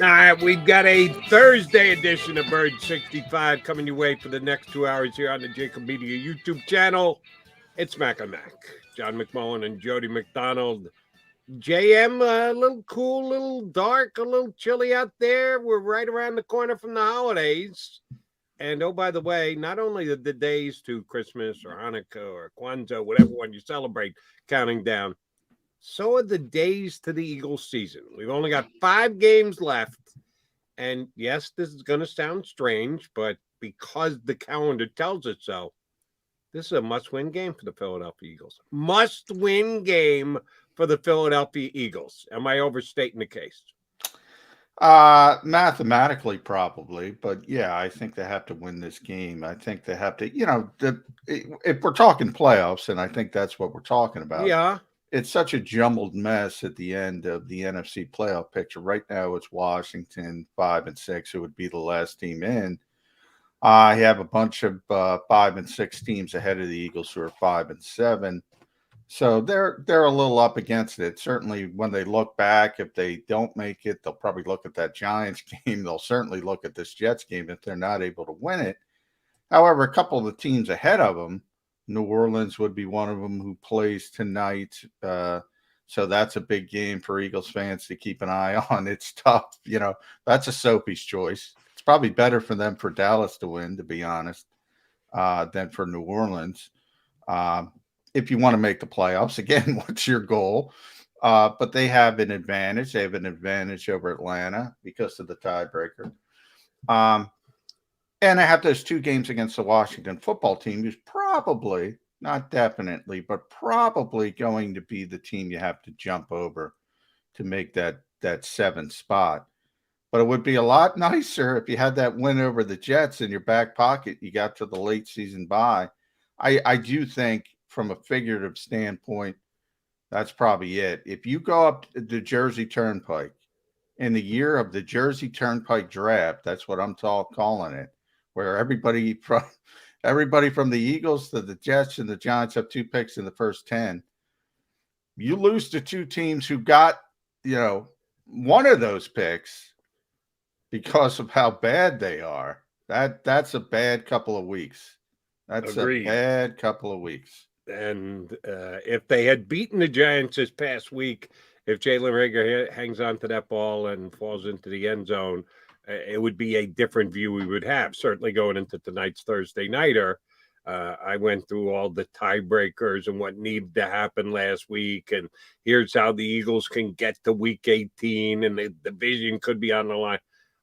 All right, we've got a Thursday edition of Bird 65 coming your way for the next 2 hours here on the JAKIB Media YouTube channel. It's Mac and Mac, John McMullen and Jody McDonald. JM, a little cool, a little dark, a little chilly out there. We're right around the corner from the holidays. And oh, by the way, not only are the days to Christmas or Hanukkah or Kwanzaa, whatever one you celebrate, counting down, so are the days to the Eagles season. We've only got 5 games left. And yes, this is going to sound strange, but because the calendar tells it so, this is a must-win game for the Philadelphia Eagles. Must-win game for the Philadelphia Eagles. Am I overstating the case? Mathematically, probably, but yeah, I think they have to win this game. I think they have to, if we're talking playoffs, and I think that's what we're talking about. Yeah. It's such a jumbled mess at the end of the NFC playoff picture. Right now, it's Washington 5-6, who would be the last team in. I have a bunch of 5 and 6 teams ahead of the Eagles who are 5 and 7. So they're a little up against it. Certainly, when they look back, if they don't make it, they'll probably look at that Giants game. They'll certainly look at this Jets game if they're not able to win it. However, a couple of the teams ahead of them, New Orleans would be one of them who plays tonight. So that's a big game for Eagles fans to keep an eye on. It's tough. That's a Soapy's choice. It's probably better for them for Dallas to win, to be honest, than for New Orleans. If you want to make the playoffs, again, what's your goal? But they have an advantage. They have an advantage over Atlanta because of the tiebreaker. And I have those 2 games against the Washington football team, who's probably, not definitely, but probably going to be the team you have to jump over to make that 7th spot. But it would be a lot nicer if you had that win over the Jets in your back pocket. You got to the late season bye. I do think from a figurative standpoint, that's probably it. If you go up the Jersey Turnpike in the year of the Jersey Turnpike draft, that's what I'm calling it, where everybody from the Eagles to the Jets and the Giants have 2 picks in the first 10. You lose to 2 teams who got, one of those picks because of how bad they are. That's a bad couple of weeks. That's Agreed. A bad couple of weeks. And if they had beaten the Giants this past week, if Jalen Reagor hangs on to that ball and falls into the end zone, it would be a different view we would have. Certainly going into tonight's Thursday nighter, I went through all the tiebreakers and what needed to happen last week. And here's how the Eagles can get to week 18 and the division could be on the line.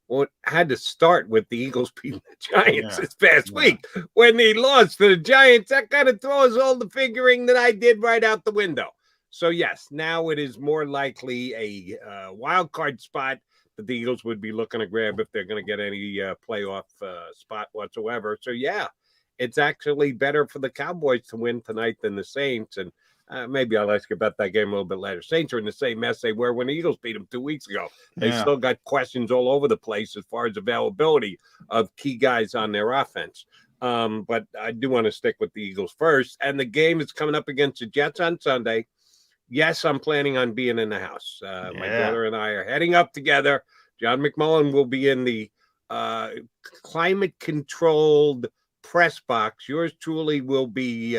Well, it had to start with the Eagles beating the Giants this past week. When they lost to the Giants, that kind of throws all the figuring that I did right out the window. So, yes, now it is more likely a wild card spot that the Eagles would be looking to grab if they're going to get any playoff spot whatsoever. So, yeah, it's actually better for the Cowboys to win tonight than the Saints. And maybe I'll ask you about that game a little bit later. Saints are in the same mess they were when the Eagles beat them 2 weeks ago. They still got questions all over the place as far as availability of key guys on their offense. But I do want to stick with the Eagles first. And the game is coming up against the Jets on Sunday. Yes, I'm planning on being in the house. My brother and I are heading up together. John McMullen will be in the climate-controlled press box. Yours truly will be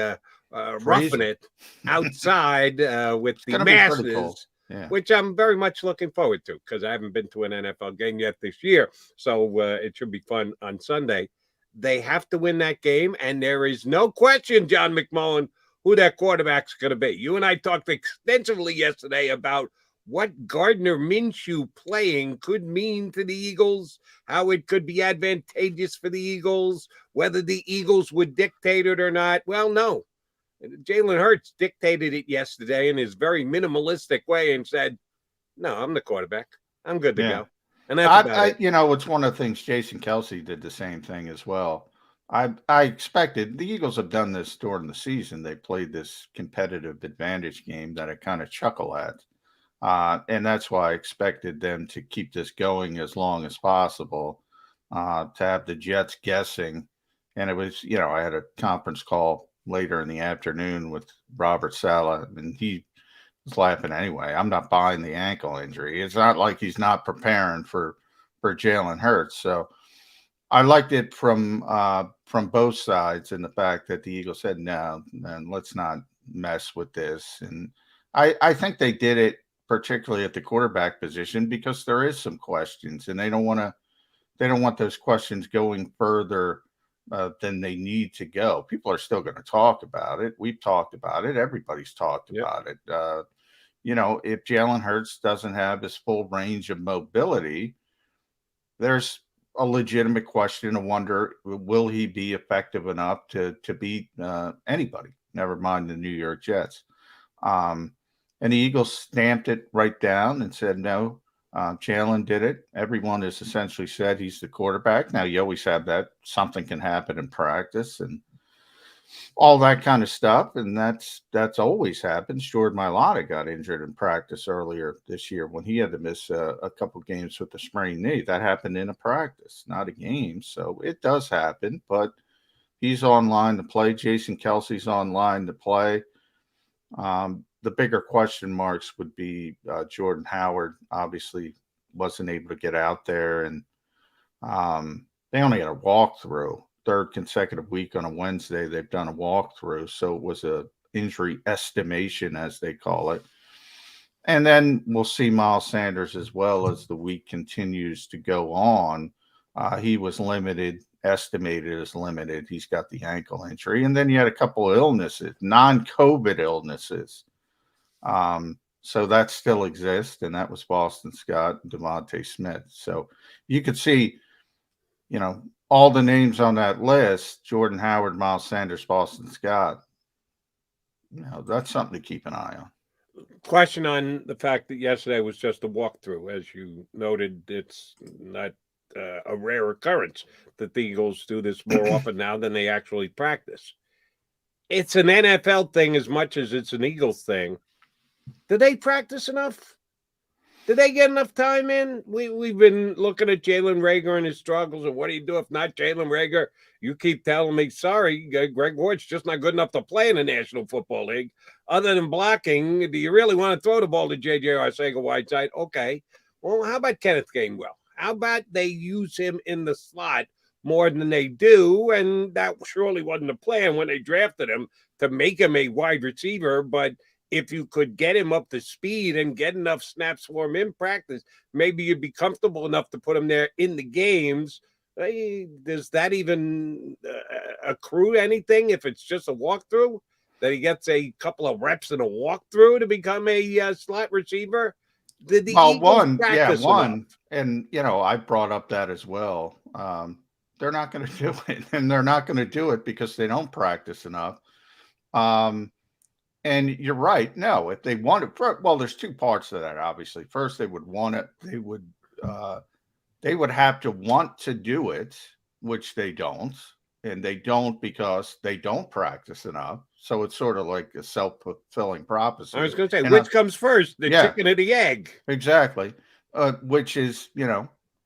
roughing it outside with the masses, which I'm very much looking forward to because I haven't been to an NFL game yet this year. So it should be fun on Sunday. They have to win that game, and there is no question, John McMullen, who that quarterback's going to be. You and I talked extensively yesterday about what Gardner Minshew playing could mean to the Eagles, how it could be advantageous for the Eagles, whether the Eagles would dictate it or not. Well, no. Jalen Hurts dictated it yesterday in his very minimalistic way and said, no, I'm the quarterback. I'm good to go. And that's about it. It's one of the things Jason Kelsey did the same thing as well. I expected the Eagles have done this during the season. They played this competitive advantage game that I kind of chuckle at. And that's why I expected them to keep this going as long as possible, to have the Jets guessing. And it was, I had a conference call later in the afternoon with Robert Saleh, and he was laughing anyway. I'm not buying the ankle injury. It's not like he's not preparing for Jalen Hurts. So I liked it from both sides, and the fact that the Eagles said no, and let's not mess with this. And I think they did it particularly at the quarterback position because there is some questions, and they don't want those questions going further than they need to go. People are still going to talk about it. We've talked about it. Everybody's talked about it. If Jalen Hurts doesn't have his full range of mobility, there's a legitimate question to wonder, will he be effective enough to beat anybody, never mind the New York Jets. And the Eagles stamped it right down and said, no, Jalen did it. Everyone has essentially said he's the quarterback. Now, you always have that. Something can happen in practice and all that kind of stuff. And that's always happens. Jordan Mailata got injured in practice earlier this year when he had to miss a couple games with a sprained knee. That happened in a practice, not a game. So it does happen, but he's online to play. Jason Kelsey's online to play. The bigger question marks would be Jordan Howard. Obviously wasn't able to get out there, and they only had a walkthrough. Third consecutive week on a Wednesday, they've done a walkthrough. So it was a injury estimation, as they call it. And then we'll see Miles Sanders as well as the week continues to go on. He was limited, estimated as limited. He's got the ankle injury. And then you had a couple of illnesses, non-COVID illnesses. So that still exists, and that was Boston Scott and Devontae Smith. So you could see, all the names on that list, Jordan Howard, Miles Sanders, Boston Scott, that's something to keep an eye on. Question on the fact that yesterday was just a walkthrough. As you noted, it's not a rare occurrence that the Eagles do this more often now than they actually practice. It's an NFL thing as much as it's an Eagles thing. Did they practice enough? Did they get enough time in? We've been looking at Jalen Reagor and his struggles, and what do you do if not Jalen Reagor? You keep telling me, sorry, Greg Ward's just not good enough to play in the National Football League. Other than blocking, do you really want to throw the ball to J.J. Arcega-Whiteside? Okay. Well, how about Kenneth Gainwell? How about they use him in the slot more than they do? And that surely wasn't the plan when they drafted him, to make him a wide receiver, but if you could get him up to speed and get enough snaps for him in practice, maybe you'd be comfortable enough to put him there in the games. Does that even accrue anything if it's just a walkthrough? That he gets a couple of reps in a walkthrough to become a slot receiver? Did the Eagles practice enough? And, I brought up that as well. They're not going to do it, and they're not going to do it because they don't practice enough. And you're right. No, if they wanted, there's two parts to that. Obviously, first they would want it. They would have to want to do it, which they don't, and they don't because they don't practice enough. So it's sort of like a self-fulfilling prophecy. I was going to say, which comes first, the chicken or the egg? Exactly. Which is,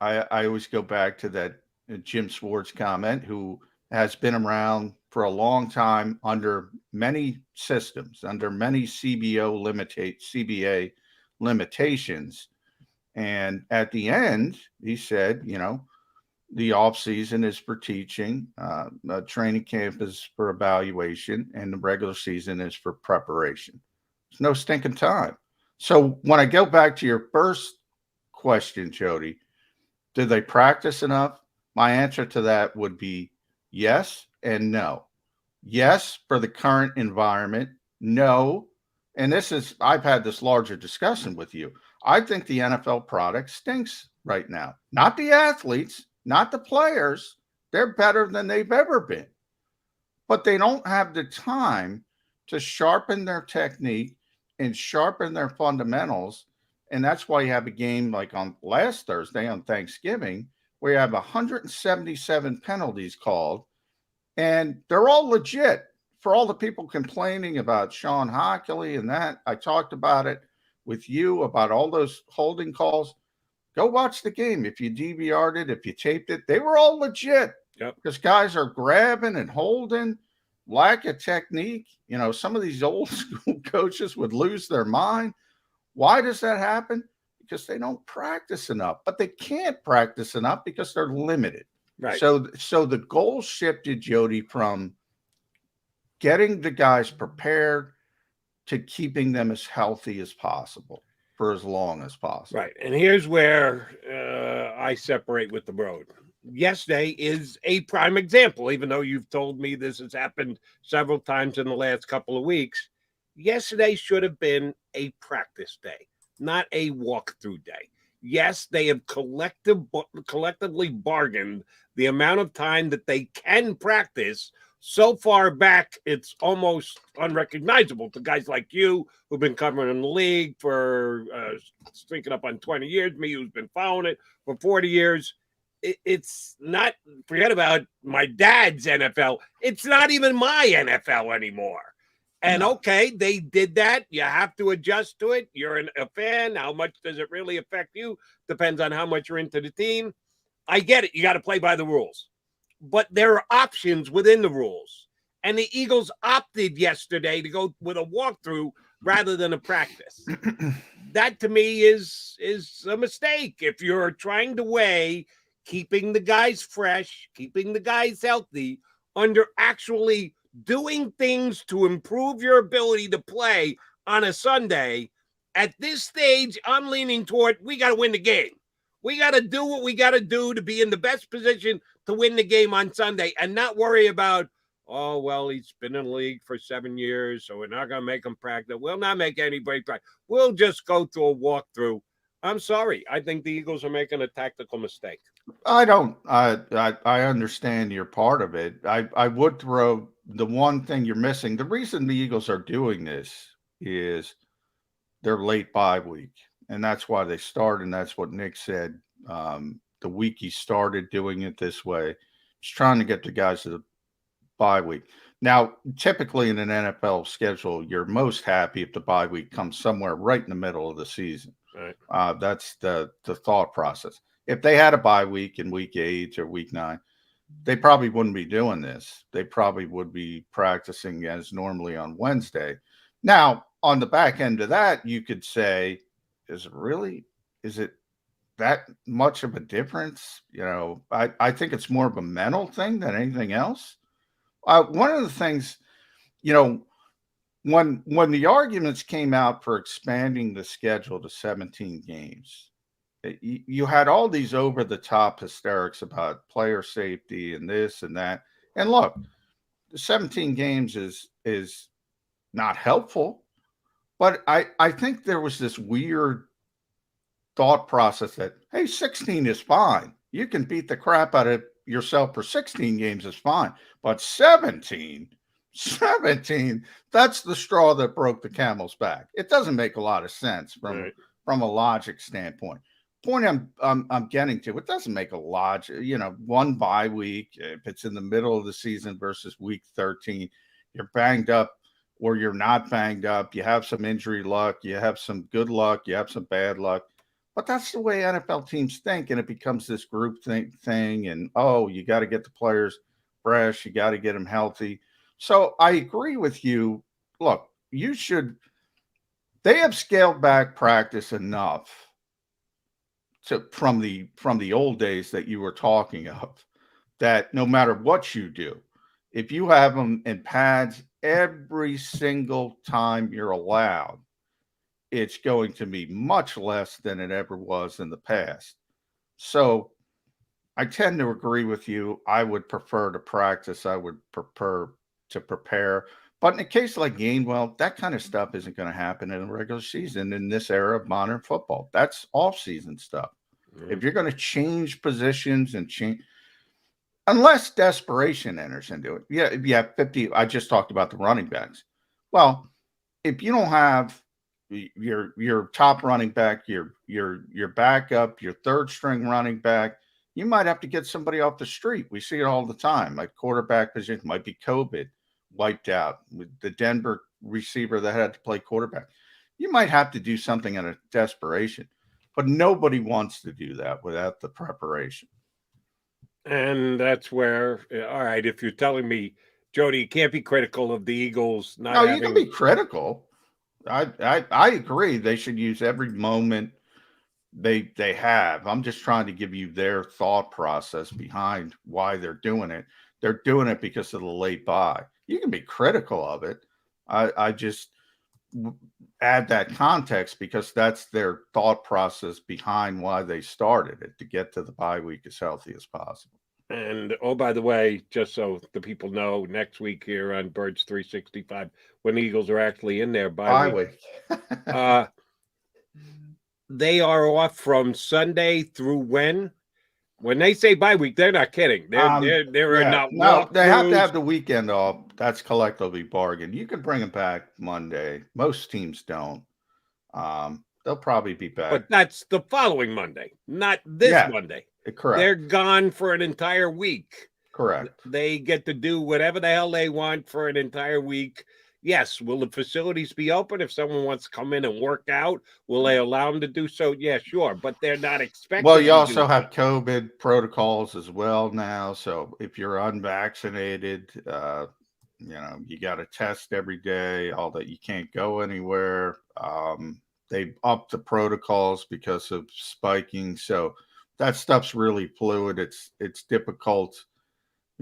I always go back to that Jim Swartz comment, who has been around for a long time under many systems, under many CBA limitations. And at the end, he said, the off season is for teaching, training camp is for evaluation, and the regular season is for preparation. There's no stinking time. So when I go back to your first question, Jody, did they practice enough? My answer to that would be yes and no. Yes, for the current environment. No. And I've had this larger discussion with you. I think the NFL product stinks right now. Not the athletes, not the players. They're better than they've ever been. But they don't have the time to sharpen their technique and sharpen their fundamentals. And that's why you have a game like on last Thursday on Thanksgiving, where you have 177 penalties called. And they're all legit. For all the people complaining about Sean Hockley and that, I talked about it with you about all those holding calls. Go watch the game. If you DVR'd it, if you taped it, they were all legit. Yep. Because guys are grabbing and holding, lack of technique. Some of these old school coaches would lose their mind. Why does that happen? because they don't practice enough, but they can't practice enough because they're limited. Right. So the goal shifted, Jody, from getting the guys prepared to keeping them as healthy as possible for as long as possible. Right. And here's where I separate with the road. Yesterday is a prime example, even though you've told me this has happened several times in the last couple of weeks. Yesterday should have been a practice day, not a walkthrough day. Yes, they have collectively bargained the amount of time that they can practice. So far back, it's almost unrecognizable to guys like you who've been covering the league for streaking up on 20 years, me who's been following it for 40 years. It's not, forget about my dad's NFL. It's not even my NFL anymore. And okay, they did that. You have to adjust to it. You're a fan. How much does it really affect you? Depends on how much you're into the team. I get it. You got to play by the rules. But there are options within the rules. And the Eagles opted yesterday to go with a walkthrough rather than a practice. That to me is a mistake. If you're trying to weigh keeping the guys fresh, keeping the guys healthy, under actually doing things to improve your ability to play on a Sunday, at this stage, I'm leaning toward we got to win the game. We got to do what we got to do to be in the best position to win the game on Sunday and not worry about, oh, well, he's been in the league for 7 years, so we're not going to make him practice. We'll not make anybody practice. We'll just go through a walkthrough. I'm sorry. I think the Eagles are making a tactical mistake. I don't. I understand your part of it. I would throw the one thing you're missing. The reason the Eagles are doing this is they're late bye week, and that's why they started. And that's what Nick said. The week he started doing it this way, he's trying to get the guys to the bye week. Now, typically in an NFL schedule, you're most happy if the bye week comes somewhere right in the middle of the season. Right. That's the thought process. If they had a bye week in week 8 or week 9, they probably wouldn't be doing this. They probably would be practicing as normally on Wednesday. Now, on the back end of that, you could say, is it that much of a difference? You know, I think it's more of a mental thing than anything else. One of the things, you know, when the arguments came out for expanding the schedule to 17 games, you had all these over-the-top hysterics about player safety and this and that. And look, 17 games is not helpful, but I think there was this weird thought process that, hey, 16 is fine. You can beat the crap out of yourself for 16 games is fine. But 17, that's the straw that broke the camel's back. It doesn't make a lot of sense from a logic standpoint. Point I'm getting to, it doesn't make a logic, you know, one bye week, if it's in the middle of the season versus week 13, you're banged up or you're not banged up, you have some injury luck, you have some good luck, you have some bad luck. But that's the way NFL teams think, and it becomes this group thing, and, oh, you got to get the players fresh, you got to get them healthy. So I agree with you. Look, they have scaled back practice enough from the old days that you were talking of, that no matter what you do, if you have them in pads every single time you're allowed, it's going to be much less than it ever was in the past. So I tend to agree with you. I would prefer to practice. I would prefer to prepare. But in a case like Gainwell, that kind of stuff isn't going to happen in a regular season in this era of modern football. That's off-season stuff. Mm-hmm. If you're going to change positions and change, unless desperation enters into it. Yeah, if you have 50, I just talked about the running backs. Well, if you don't have your top running back, your backup, your third string running back, you might have to get somebody off the street. We see it all the time. Like quarterback position might be COVID wiped out with the Denver receiver that had to play quarterback. You might have to do something out of desperation, but nobody wants to do that without the preparation. And that's where, all right, if you're telling me, Jody, you can't be critical of the Eagles not having... you can be critical. I agree. They should use every moment They have. I'm just trying to give you their thought process behind why they're doing it. They're doing it because of the late buy. You can be critical of it. I just add that context because that's their thought process behind why they started it, to get to the bye week as healthy as possible. And oh, by the way, just so the people know, next week here on Birds 365, when the Eagles are actually in their bye week, they are off from Sunday through when? When they say bye week, they're not kidding. They're not. No, they have to have the weekend off. That's collectively bargained. You can bring them back Monday. Most teams don't. They'll probably be back, but that's the following Monday, not this Monday. Correct. They're gone for an entire week. Correct. They get to do whatever the hell they want for an entire week. Yes. Will the facilities be open if someone wants to come in and work out? Will they allow them to do so? Yeah, sure. But they're not expected. Well, you also have COVID protocols as well now. So if you're unvaccinated, you got to test every day. All that, you can't go anywhere. They upped the protocols because of spiking. So that stuff's really fluid. It's difficult.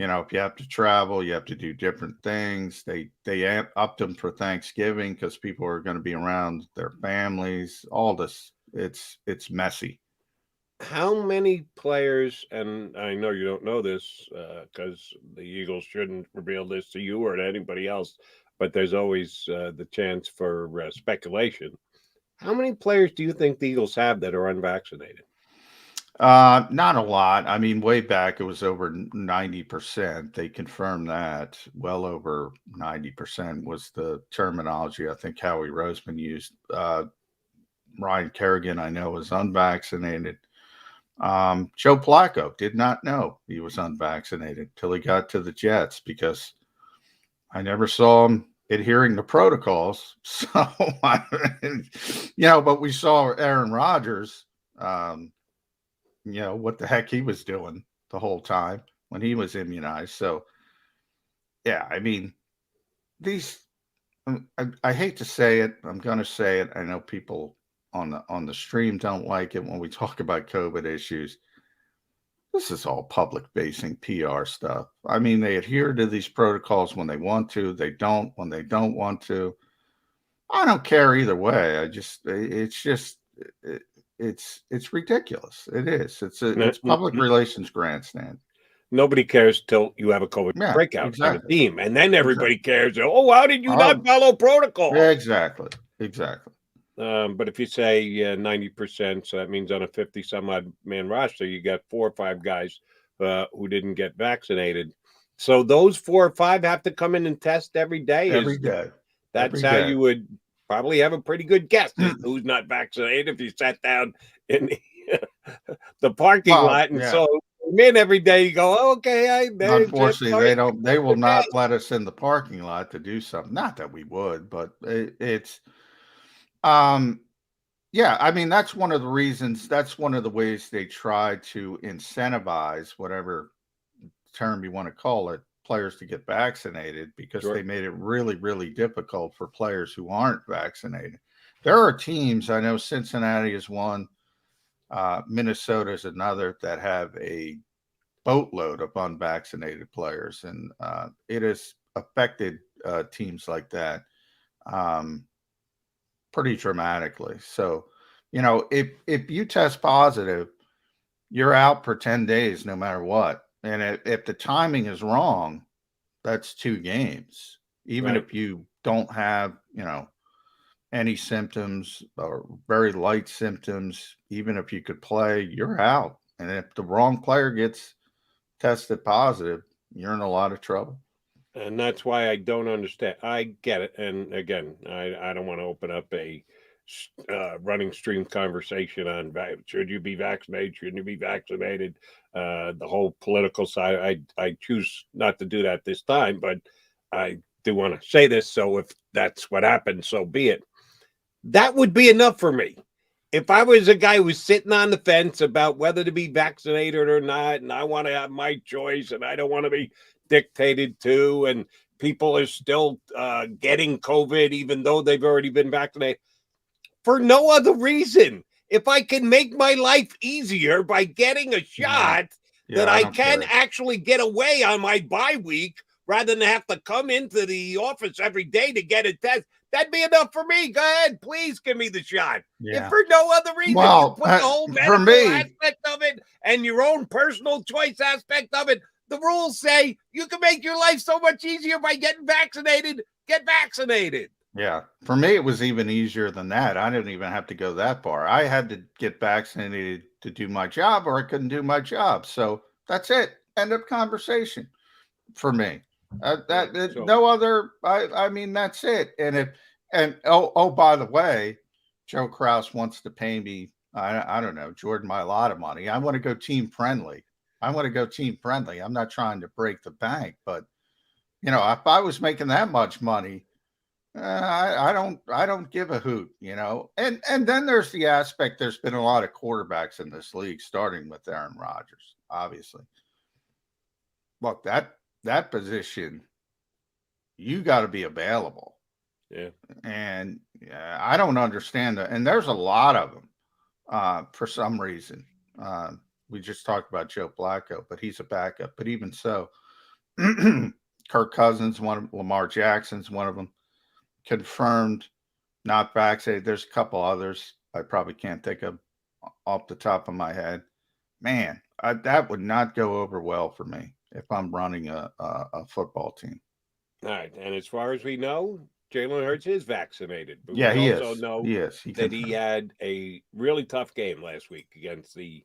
If you have to travel, you have to do different things. They upped them for Thanksgiving because people are going to be around their families. All this, it's messy. How many players, and I know you don't know this because the Eagles shouldn't reveal this to you or to anybody else, but there's always the chance for speculation. How many players do you think the Eagles have that are unvaccinated? Not a lot. I mean, way back it was over 90%. They confirmed that. Well over 90% was the terminology I think Howie Roseman used. Ryan Kerrigan, I know, was unvaccinated. Joe Flacco did not know he was unvaccinated till he got to the Jets because I never saw him adhering to protocols. So, but we saw Aaron Rodgers, what the heck he was doing the whole time when he was immunized. So, yeah, I mean, I hate to say it. I'm going to say it. I know people on the stream don't like it when we talk about COVID issues. This is all public facing PR stuff. I mean, they adhere to these protocols when they want to. They don't when they don't want to. I don't care either way. It's ridiculous. It is. It's public relations grandstand. Nobody cares till you have a COVID breakout on a team, and then everybody cares. Oh, how did you not follow protocol? Exactly. But if you say 90%, so that means on a 50-some-odd man roster, you got 4 or 5 guys who didn't get vaccinated. So those 4 or 5 have to come in and test every day. Every day. That's how you would probably have a pretty good guess who's not vaccinated if you sat down in the parking lot and saw them in every day. You go, oh, okay. Unfortunately, they will not let us in the parking lot to do something. Not that we would, but it's. I mean, that's one of the reasons, that's one of the ways they try to incentivize, whatever term you want to call it, players to get vaccinated, because they made it really, really difficult for players who aren't vaccinated. There are teams, I know Cincinnati is one, Minnesota is another, that have a boatload of unvaccinated players, and it has affected teams like that pretty dramatically. So, if you test positive, you're out for 10 days no matter what. And if the timing is wrong, that's 2 games. Even if you don't have, any symptoms or very light symptoms, even if you could play, you're out. And if the wrong player gets tested positive, you're in a lot of trouble. And that's why I don't understand. I get it. And again, I don't want to open up a running stream conversation on should you be vaccinated, shouldn't you be vaccinated, the whole political side. I choose not to do that this time, but I do want to say this. So if that's what happened, so be it. That would be enough for me. If I was a guy who was sitting on the fence about whether to be vaccinated or not, and I want to have my choice and I don't want to be dictated to, and people are still getting COVID even though they've already been vaccinated, for no other reason. if I can make my life easier by getting a shot, that I can actually get away on my bye week rather than have to come into the office every day to get a test, that'd be enough for me. Go ahead, please give me the shot. If for no other reason, you put the whole medical aspect of it and your own personal choice aspect of it. The rules say you can make your life so much easier by getting vaccinated. Get vaccinated. Yeah. For me, it was even easier than that. I didn't even have to go that far. I had to get vaccinated to do my job, or I couldn't do my job. So that's it. End of conversation for me. No other. I mean, that's it. And by the way, Joe Kraus wants to pay me. I don't know, Jordan, a lot of money. I want to go team friendly. I'm not trying to break the bank, but if I was making that much money, I don't give a hoot, And then there's the aspect. There's been a lot of quarterbacks in this league, starting with Aaron Rodgers, obviously. Look, that position, you got to be available. Yeah. And I don't understand that. And there's a lot of them for some reason. We just talked about Joe Flacco, but he's a backup. But even so, Kirk Cousins, one of Lamar Jackson's one of them. Confirmed, not vaccinated. There's a couple others I probably can't think of off the top of my head. Man, that would not go over well for me if I'm running a football team. All right, and as far as we know, Jalen Hurts is vaccinated. But yeah, we he also is. know that he had a really tough game last week against the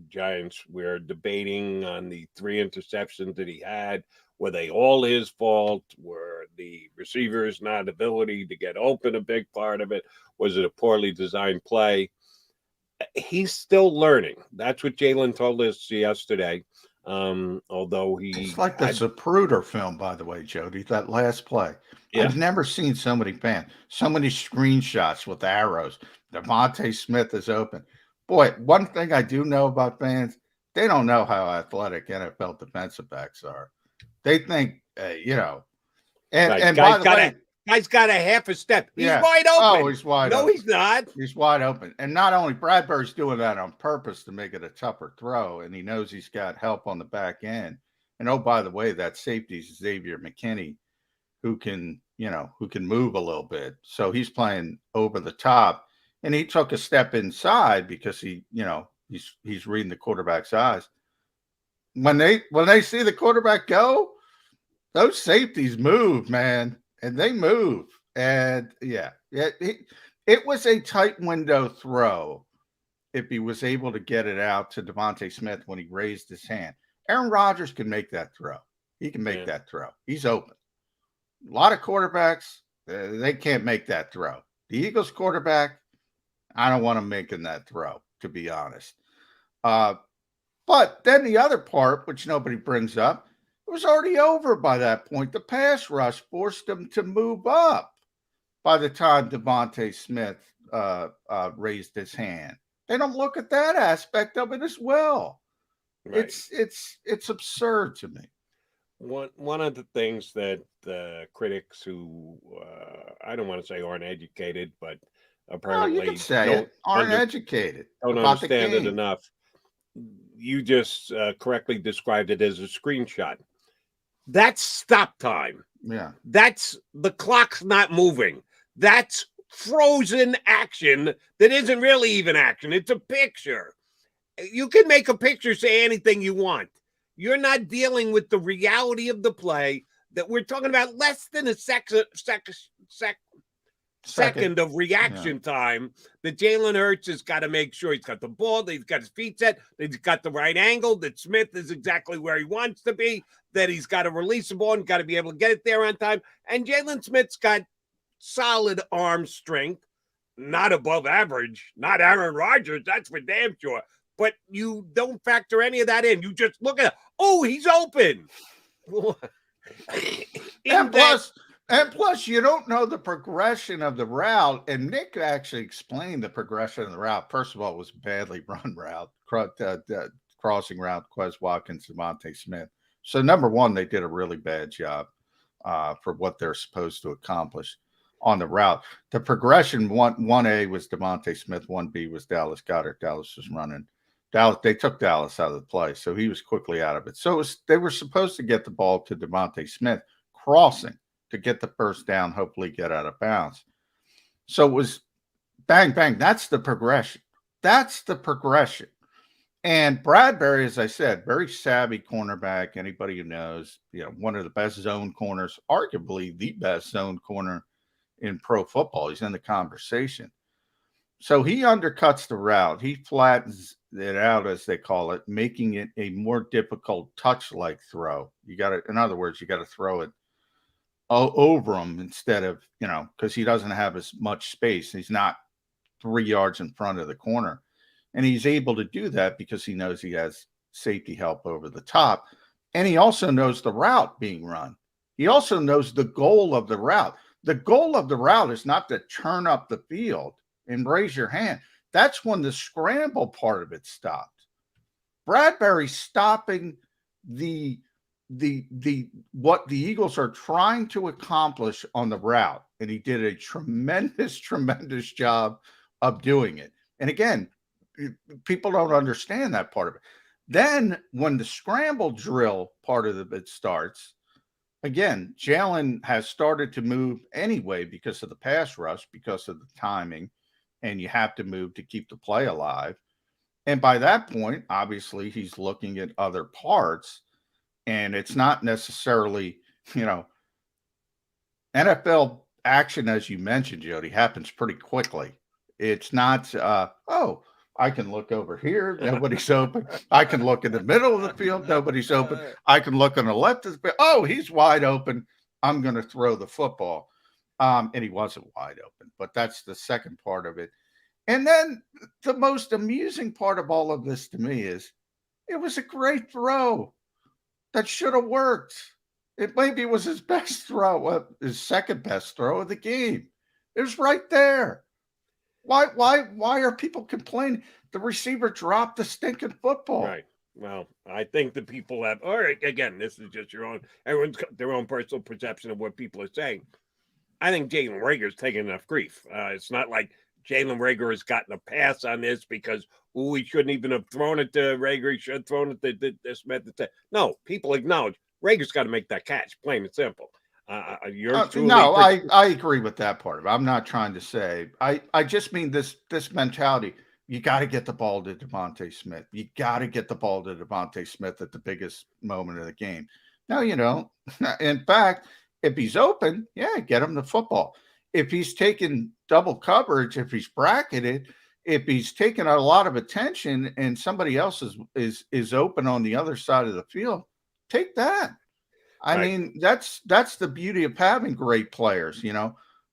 Giants. We're debating on the 3 interceptions that he had. Were they all his fault? Were the receivers' not ability to get open a big part of it? Was it a poorly designed play? He's still learning. That's what Jalen told us yesterday. Although it's like the Zapruder film, by the way, Jody, that last play. Yeah. I've never seen so many screenshots with arrows. Devontae Smith is open. Boy, one thing I do know about fans, they don't know how athletic NFL defensive backs are. They think, and by the way, guy's got a half a step. He's wide open. Oh, he's wide open. No, he's not. He's wide open. And not only Bradbury's doing that on purpose to make it a tougher throw, and he knows he's got help on the back end. And oh, by the way, that safety is Xavier McKinney, who can move a little bit. So he's playing over the top. And he took a step inside because he's reading the quarterback's eyes. When they see the quarterback go, those safeties move, man, and they move. And it was a tight window throw if he was able to get it out to Devontae Smith when he raised his hand. Aaron Rodgers can make that throw. He can make that throw. He's open. A lot of quarterbacks, they can't make that throw. The Eagles quarterback, I don't want him making that throw, to be honest. But then the other part, which nobody brings up, it was already over by that point. The pass rush forced them to move up by the time Devontae Smith raised his hand. They don't look at that aspect of it as well. Right. It's absurd to me. One of the things that critics who I don't want to say aren't educated, but apparently you can say aren't educated, don't understand it enough. You just correctly described it as a screenshot. That's stop time. Yeah. That's the clock's not moving. That's frozen action that isn't really even action. It's a picture. You can make a picture say anything you want. You're not dealing with the reality of the play that we're talking about less than a second of reaction time that Jalen Hurts has got to make sure he's got the ball, that he's got his feet set, that he's got the right angle, that Smith is exactly where he wants to be, that he's got to release the ball and got to be able to get it there on time. And Jalen Smith's got solid arm strength, not above average, not Aaron Rodgers, that's for damn sure. But you don't factor any of that in. You just look at it. Oh, he's open. And plus, you don't know the progression of the route. And Nick actually explained the progression of the route. First of all, it was a badly run route, crossing route, Quez Watkins, Devontae Smith. So, number one, they did a really bad job for what they're supposed to accomplish. on the route. The progression, 1A was Devontae Smith, 1B was Dallas Goedert. Dallas was running. They took Dallas out of the play, so he was quickly out of it. So they were supposed to get the ball to Devontae Smith crossing to get the first down, hopefully get out of bounds. So it was bang, bang. That's the progression. That's the progression. And Bradbury, as I said, very savvy cornerback. Anybody who knows, one of the best zone corners, arguably the best zone corner in pro football. He's in the conversation. So he undercuts the route. He flattens it out, as they call it, making it a more difficult touch-like throw. In other words, you got to throw it over him instead of, because he doesn't have as much space. He's not 3 yards in front of the corner. And he's able to do that because he knows he has safety help over the top. And he also knows the route being run. He also knows the goal of the route. The goal of the route is not to turn up the field and raise your hand. That's when the scramble part of it stopped. Bradbury stopping what the Eagles are trying to accomplish on the route. And he did a tremendous job of doing it. And again, people don't understand that part of it. Then when the scramble drill part of it starts, again, Jalen has started to move anyway because of the pass rush, because of the timing, and you have to move to keep the play alive. And by that point, obviously, he's looking at other parts, and it's not necessarily, NFL action, as you mentioned, Jody, happens pretty quickly. It's not, I can look over here, nobody's open. I can look in the middle of the field, nobody's open. I can look on the left of the field. Oh, he's wide open. I'm going to throw the football. And he wasn't wide open, but that's the second part of it. And then the most amusing part of all of this to me is it was a great throw that should have worked. It maybe was his best throw, his second best throw of the game. It was right there. Why are people complaining? The receiver dropped the stinking football. Right. Well, I think the people have, all right, again, this is just everyone's got their own personal perception of what people are saying. I think Jalen Reagor's taking enough grief. It's not like Jalen Reagor has gotten a pass on this because, he shouldn't even have thrown it to Reagor. He should have thrown it to Smith. No, people acknowledge Reagor's got to make that catch, plain and simple. I agree with that part of it. I'm not trying to say. I just mean this mentality. You got to get the ball to Devontae Smith. You got to get the ball to Devontae Smith at the biggest moment of the game. No, you don't. In fact, if he's open, get him the football. If he's taking double coverage, if he's bracketed, if he's taking a lot of attention and somebody else is open on the other side of the field, take that. I mean, that's the beauty of having great players.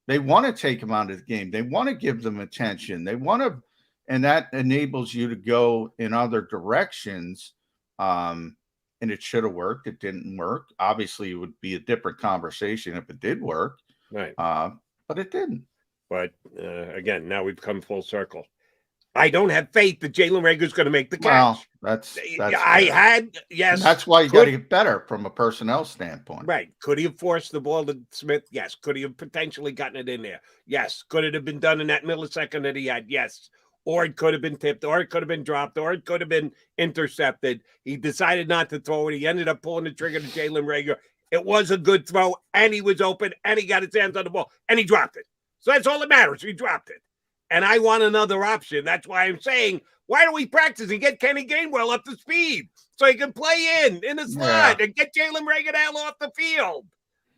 They want to take them out of the game. They want to give them attention. They want to, and that enables you to go in other directions. And it should have worked. It didn't work. Obviously, it would be a different conversation if it did work. Right. But it didn't. But again, now we've come full circle. I don't have faith that Jalen Reagor is going to make the catch. Well, that's yes. And that's why you got to get better from a personnel standpoint. Right. Could he have forced the ball to Smith? Yes. Could he have potentially gotten it in there? Yes. Could it have been done in that millisecond that he had? Yes. Or it could have been tipped, or it could have been dropped, or it could have been intercepted. He decided not to throw it. He ended up pulling the trigger to Jalen Reagor. It was a good throw, and he was open, and he got his hands on the ball, and he dropped it. So that's all that matters. He dropped it. And I want another option. That's why I'm saying, why don't we practice and get Kenny Gainwell up to speed so he can play in the slot and get Jalen Reagor off the field?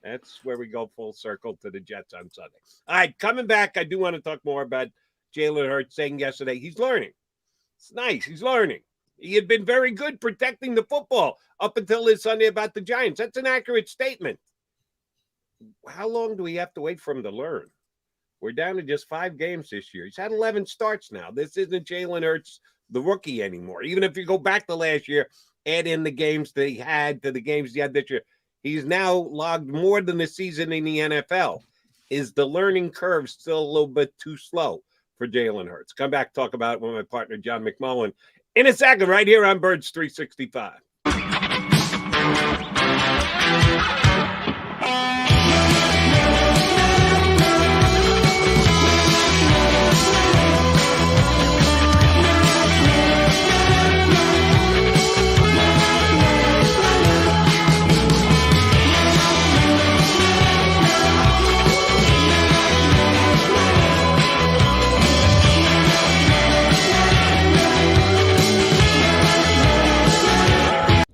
That's where we go full circle to the Jets on Sunday. All right, coming back, I do want to talk more about Jalen Hurts saying yesterday he's learning. It's nice. He's learning. He had been very good protecting the football up until this Sunday about the Giants. That's an accurate statement. How long do we have to wait for him to learn? We're down to just 5 games this year. He's had 11 starts now. This isn't Jalen Hurts, the rookie, anymore. Even if you go back to last year, add in the games that he had to the games he had this year, he's now logged more than the season in the NFL. Is the learning curve still a little bit too slow for Jalen Hurts? Come back, talk about it with my partner, John McMullen, in a second, right here on Birds 365.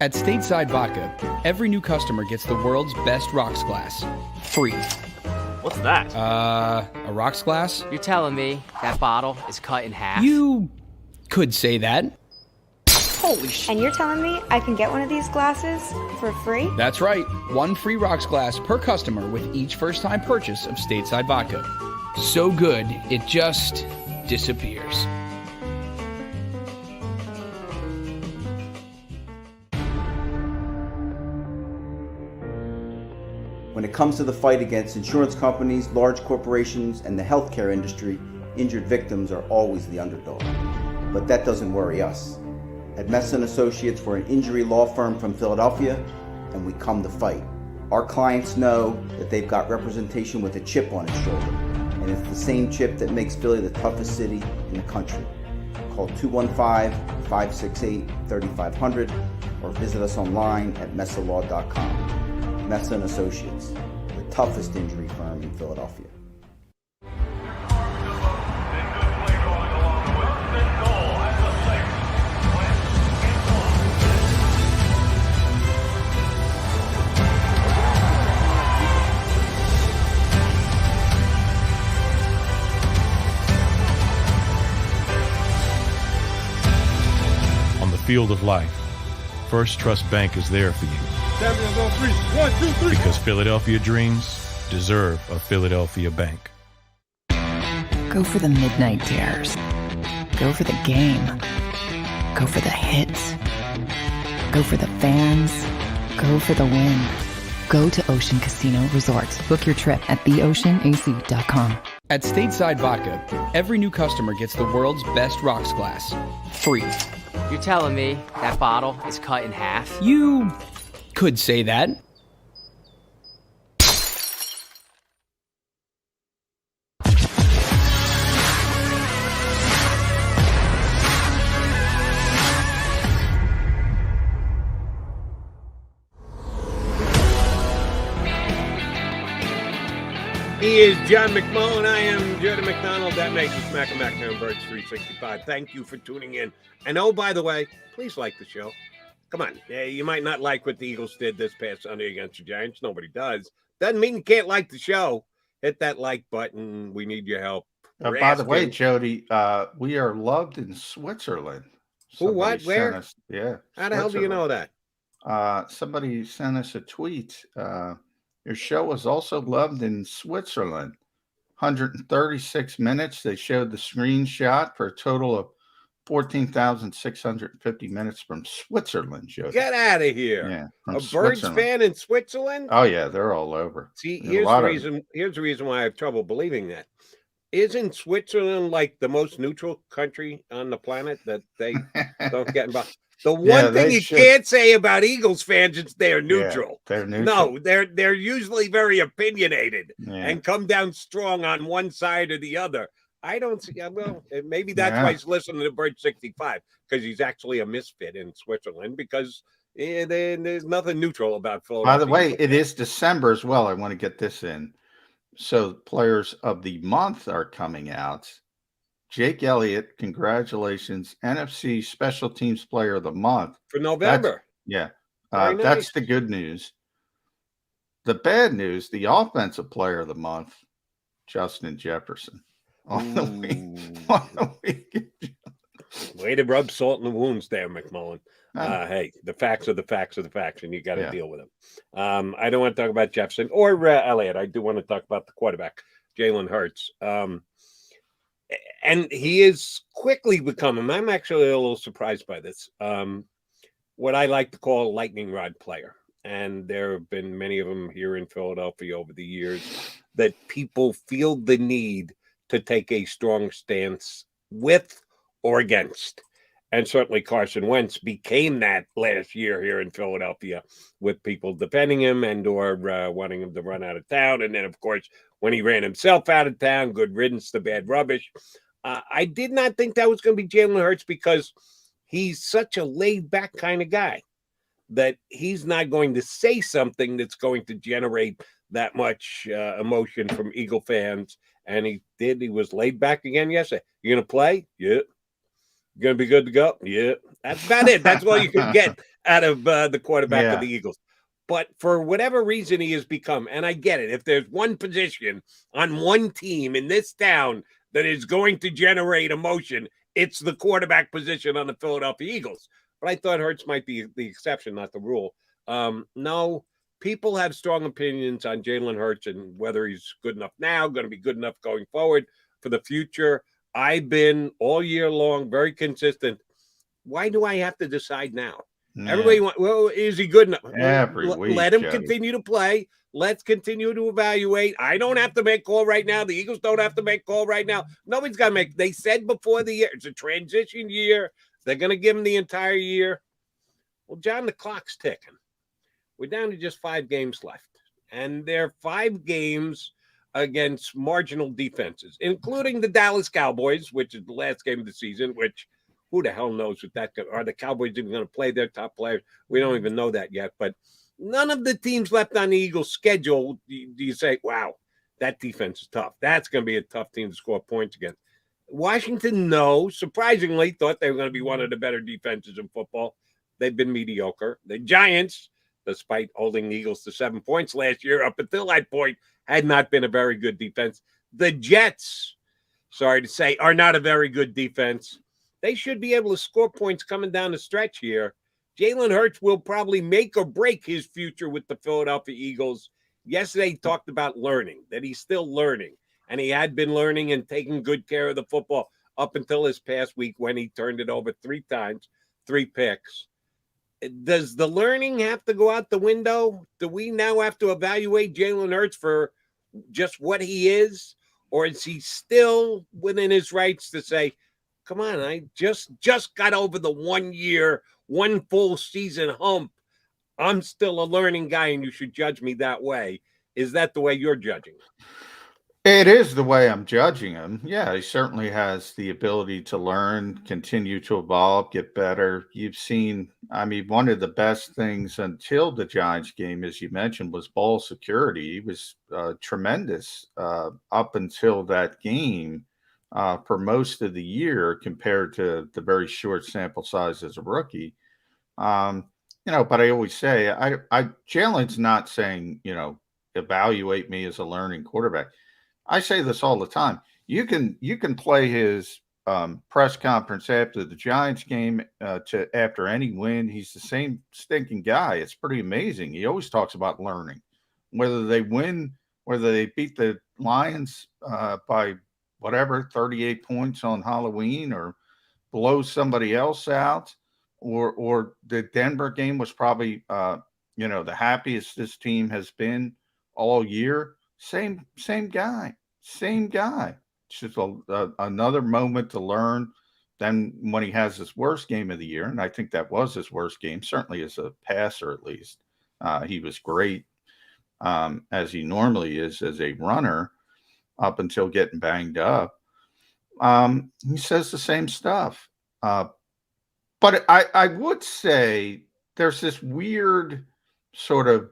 At Stateside Vodka, every new customer gets the world's best rocks glass. Free. What's that? A rocks glass? You're telling me that bottle is cut in half? You could say that. Holy shit. And you're telling me I can get one of these glasses for free? That's right. One free rocks glass per customer with each first-time purchase of Stateside Vodka. So good, it just disappears. When it comes to the fight against insurance companies, large corporations, and the healthcare industry, injured victims are always the underdog. But that doesn't worry us. At Messa & Associates, we're an injury law firm from Philadelphia, and we come to fight. Our clients know that they've got representation with a chip on its shoulder, and it's the same chip that makes Philly the toughest city in the country. Call 215-568-3500 or visit us online at messalaw.com. Messa & Associates, the toughest injury firm in Philadelphia. On the field of life, First Trust Bank is there for you. Champions on three. 1, 2, 3. Because Philadelphia dreams deserve a Philadelphia bank. Go for the midnight dares. Go for the game. Go for the hits. Go for the fans. Go for the win. Go to Ocean Casino Resort. Book your trip at theoceanac.com. At Stateside Vodka, every new customer gets the world's best rocks glass. Free. You're telling me that bottle is cut in half? You could say that. He is John McMullen. I am Jordan McDonald. That makes us Mac and Birds 365. Thank you for tuning in. And oh, by the way, please like the show. Come on. You might not like what the Eagles did this past Sunday against the Giants. Nobody does. Doesn't mean you can't like the show. Hit that like button. We need your help. By the way, Jody, we are loved in Switzerland. Who, what, where? Us, yeah. How the hell do you know that? Somebody sent us a tweet. Your show was also loved in Switzerland. 136 minutes. They showed the screenshot for a total of 14,650 minutes from Switzerland, Jody. Get out of here. Yeah, a Birds fan in Switzerland? Oh, yeah, they're all over. See, here's the reason why I have trouble believing that. Isn't Switzerland like the most neutral country on the planet that they don't get involved? The one thing you can't say about Eagles fans is they're neutral. Yeah, they're neutral. No, they're usually very opinionated and come down strong on one side or the other. I don't see. Well, maybe that's why he's listening to Bird 65, because he's actually a misfit in Switzerland, because there's nothing neutral about Philadelphia. By the way, it is December as well. I want to get this in. So players of the month are coming out. Jake Elliott, congratulations. NFC Special Teams Player of the Month. For November. That's the good news. The bad news, the Offensive Player of the Month, Justin Jefferson. On the week. Way to rub salt in the wounds there, McMullen. Hey, the facts are the facts are the facts, and you got to deal with them. I don't want to talk about Jefferson or Elliott. I do want to talk about the quarterback, Jalen Hurts. And he is quickly becoming, I'm actually a little surprised by this, what I like to call a lightning rod player. And there have been many of them here in Philadelphia over the years that people feel the need to take a strong stance with or against. And certainly Carson Wentz became that last year here in Philadelphia, with people defending him and or wanting him to run out of town. And then, of course, when he ran himself out of town, good riddance to bad rubbish. I did not think that was going to be Jalen Hurts, because he's such a laid-back kind of guy that he's not going to say something that's going to generate that much emotion from Eagle fans. And he did. He was laid back again yesterday. You going to play? Yeah. You going to be good to go? Yeah. That's about it. That's all you can get out of the quarterback of Yeah. the Eagles. But for whatever reason he has become, and I get it, if there's one position on one team in this town that is going to generate emotion, it's the quarterback position on the Philadelphia Eagles. But I thought Hurts might be the exception, not the rule. No, people have strong opinions on Jalen Hurts and whether he's good enough now, going to be good enough going forward for the future. I've been all year long very consistent. Why do I have to decide now? Yeah. Everybody wants, well, is he good enough? Every week, let him Jody. continue to play. Let's continue to evaluate. I don't have to make call right now. The Eagles don't have to make call right now. Nobody's got to make. They said before the year, it's a transition year. They're going to give him the entire year. Well, John, the clock's ticking. We're down to just 5 games left. And they're 5 games against marginal defenses, including the Dallas Cowboys, which is the last game of the season, which who the hell knows what that are the Cowboys even going to play their top players? We don't even know that yet. But none of the teams left on the Eagles' schedule do you say, wow, that defense is tough. That's going to be a tough team to score points against. Washington, no, surprisingly, thought they were going to be one of the better defenses in football. They've been mediocre. The Giants, despite holding the Eagles to 7 points last year, up until that point, had not been a very good defense. The Jets, sorry to say, are not a very good defense. They should be able to score points coming down the stretch here. Jalen Hurts will probably make or break his future with the Philadelphia Eagles. Yesterday, he talked about learning, that he's still learning. And he had been learning and taking good care of the football up until this past week when he turned it over 3 times, 3 picks. Does the learning have to go out the window? Do we now have to evaluate Jalen Hurts for just what he is? Or is he still within his rights to say, come on, I just got over the 1 year, 1 full season hump. I'm still a learning guy and you should judge me that way. Is that the way you're judging? It is the way I'm judging him. Yeah, he certainly has the ability to learn, continue to evolve, get better. You've seen, I mean, one of the best things until the Giants game, as you mentioned, was ball security. He was tremendous up until that game for most of the year compared to the very short sample size as a rookie. But I always say, Jalen's not saying, evaluate me as a learning quarterback. I say this all the time. You can play his press conference after the Giants game to after any win. He's the same stinking guy. It's pretty amazing. He always talks about learning, whether they win, whether they beat the Lions by whatever 38 points on Halloween or blow somebody else out, or the Denver game was probably the happiest this team has been all year. Same guy. It's just another moment to learn. Then when he has his worst game of the year, and I think that was his worst game, certainly as a passer at least, he was great as he normally is as a runner up until getting banged up. He says the same stuff. But I would say there's this weird sort of,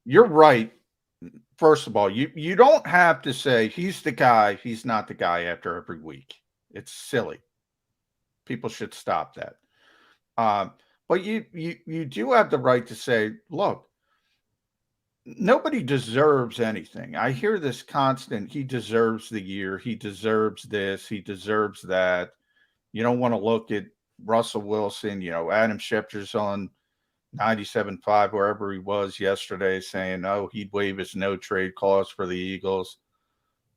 you're right. First of all, you don't have to say he's the guy, he's not the guy after every week. It's silly. People should stop that. But you do have the right to say, look, nobody deserves anything. I hear this constant, he deserves the year, he deserves this, he deserves that. You don't want to look at Russell Wilson, Adam Schefter's on 97.5, wherever he was yesterday, saying, oh, he'd waive his no trade clause for the Eagles.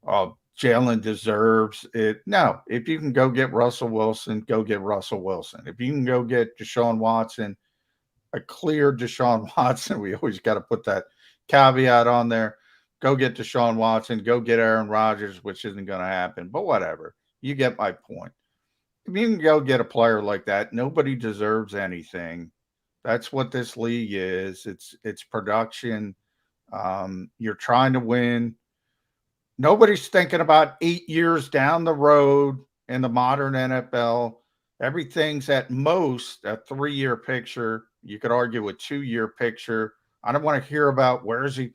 Jalen deserves it. No, if you can go get Russell Wilson, go get Russell Wilson. If you can go get Deshaun Watson, a clear Deshaun Watson, we always got to put that caveat on there. Go get Deshaun Watson, go get Aaron Rodgers, which isn't going to happen, but whatever. You get my point. If you can go get a player like that, nobody deserves anything. That's what this league is. It's production. You're trying to win. Nobody's thinking about 8 years down the road in the modern NFL. Everything's at most a 3-year picture. You could argue a 2-year picture. I don't want to hear about where is he.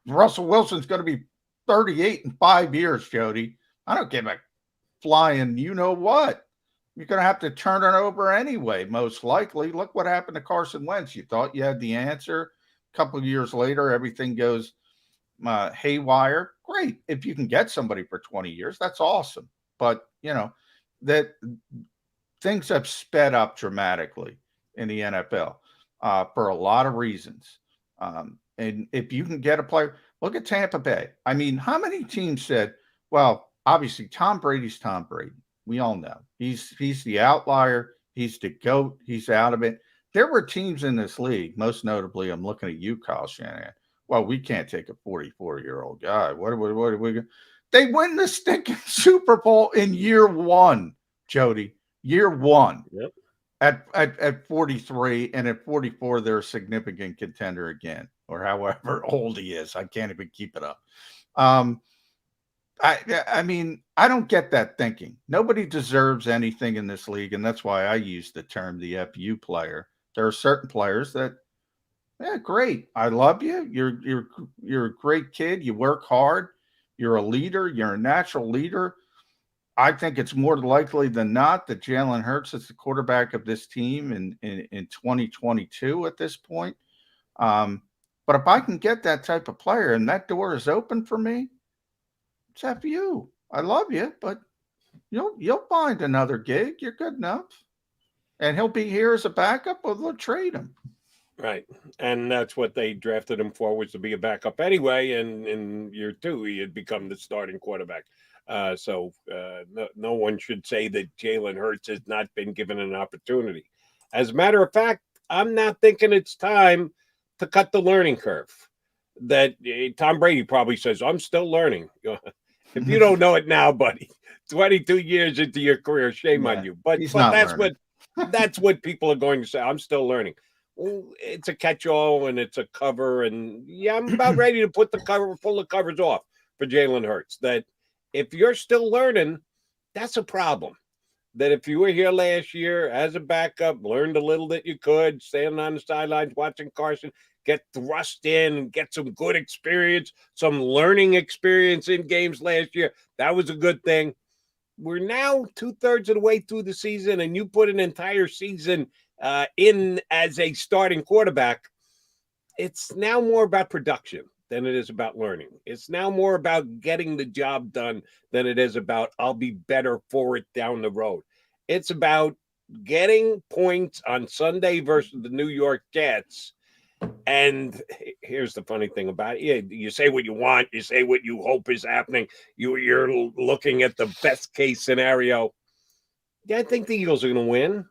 Russell Wilson's going to be 38 in 5 years, Jody. I don't give a flying you know what. you're going to have to turn it over anyway, most likely. Look what happened to Carson Wentz. You thought you had the answer. A couple of years later, everything goes haywire. Great. If you can get somebody for 20 years, that's awesome. But, that things have sped up dramatically in the NFL for a lot of reasons. And if you can get a player, look at Tampa Bay. I mean, how many teams said, well, obviously Tom Brady's Tom Brady. We all know he's the outlier. He's the GOAT. He's out of it. There were teams in this league, most notably, I'm looking at you, Kyle Shanahan. Well, we can't take a 44-year-old guy. What are we? They win the stinking Super Bowl in year one, Jody. Year one. Yep. At 43, and at 44, they're a significant contender again, or however old he is. I can't even keep it up. I mean, I don't get that thinking. Nobody deserves anything in this league, and that's why I use the term the FU player. There are certain players that, yeah, great. I love you. You're a great kid. You work hard. You're a leader. You're a natural leader. I think it's more likely than not that Jalen Hurts is the quarterback of this team in 2022 at this point. But if I can get that type of player and that door is open for me, it's FU. I love you, but you'll find another gig. You're good enough. And he'll be here as a backup, or they'll trade him. Right. And that's what they drafted him for, was to be a backup anyway. And in year two, he had become the starting quarterback. So no one should say that Jalen Hurts has not been given an opportunity. As a matter of fact, I'm not thinking it's time to cut the learning curve. That Tom Brady probably says, I'm still learning. If you don't know it now, buddy, 22 years into your career, shame on you. But that's what people are going to say. I'm still learning. Well, it's a catch-all and it's a cover. And yeah, I'm about ready to pull the covers off for Jalen Hurts. That if you're still learning, that's a problem. That if you were here last year as a backup, learned a little that you could, standing on the sidelines, watching Carson, get thrust in and get some good experience, some learning experience in games last year, that was a good thing. We're now 2/3 of the way through the season, and you put an entire season in as a starting quarterback. It's now more about production than it is about learning. It's now more about getting the job done than it is about I'll be better for it down the road. It's about getting points on Sunday versus the New York Jets. And here's the funny thing about it. You say what you want. You say what you hope is happening. You're looking at the best case scenario. Yeah, I think the Eagles are going to win.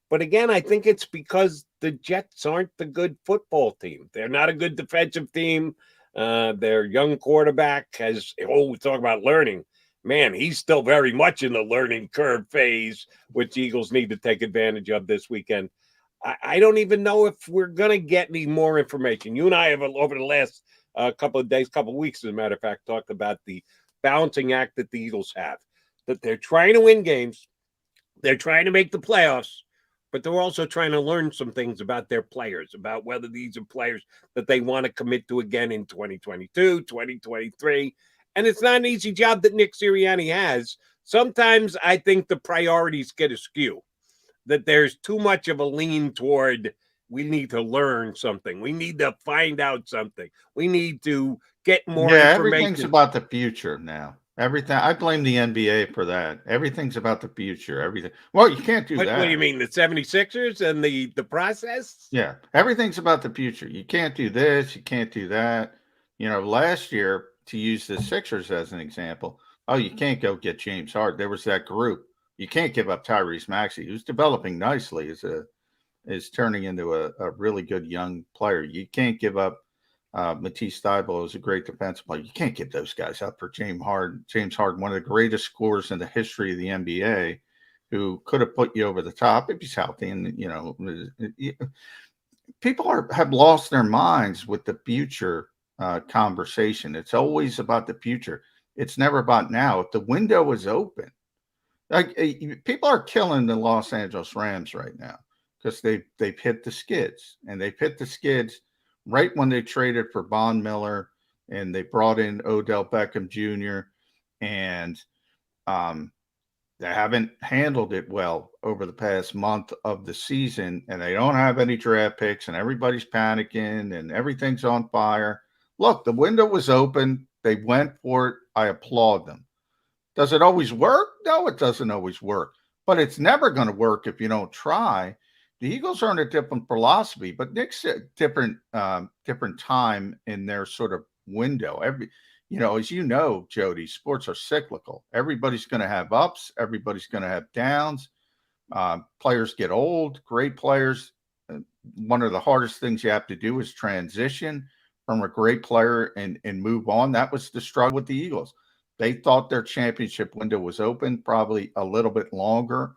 But again, I think it's because the Jets aren't the good football team. They're not a good defensive team. Their young quarterback we talk about learning. Man, he's still very much in the learning curve phase, which the Eagles need to take advantage of this weekend. I don't even know if we're going to get any more information. You and I have, over the last couple of weeks, as a matter of fact, talked about the balancing act that the Eagles have, that they're trying to win games. They're trying to make the playoffs, but they're also trying to learn some things about their players, about whether these are players that they want to commit to again in 2022, 2023. And it's not an easy job that Nick Sirianni has. Sometimes I think the priorities get askew, that there's too much of a lean toward we need to learn something. We need to find out something. We need to get more information. Everything's about the future now. Everything. I blame the NBA for that. Everything's about the future. Everything. Well, you can't do that. What do you mean? The 76ers and the process? Yeah. Everything's about the future. You can't do this. You can't do that. Last year, to use the Sixers as an example, you can't go get James Harden. There was that group. You can't give up Tyrese Maxey, who's developing nicely, is turning into a really good young player. You can't give up Matisse Thybulle, is a great defensive player. You can't give those guys up for James Harden. James Harden, one of the greatest scorers in the history of the NBA, who could have put you over the top if he's healthy. And people have lost their minds with the future conversation. It's always about the future. It's never about now. If the window is open. Like people are killing the Los Angeles Rams right now because they've hit the skids, and they've hit the skids right when they traded for Von Miller and they brought in Odell Beckham Jr. And They haven't handled it well over the past month of the season, and they don't have any draft picks, and everybody's panicking, and everything's on fire. Look, the window was open. They went for it. I applaud them. Does it always work? No, it doesn't always work. But it's never going to work if you don't try. The Eagles are in a different philosophy, but Nick's a different time in their sort of window. As you know, Jody, sports are cyclical. Everybody's going to have ups. Everybody's going to have downs. Players get old, great players. One of the hardest things you have to do is transition from a great player and move on. That was the struggle with the Eagles. They thought their championship window was open, probably a little bit longer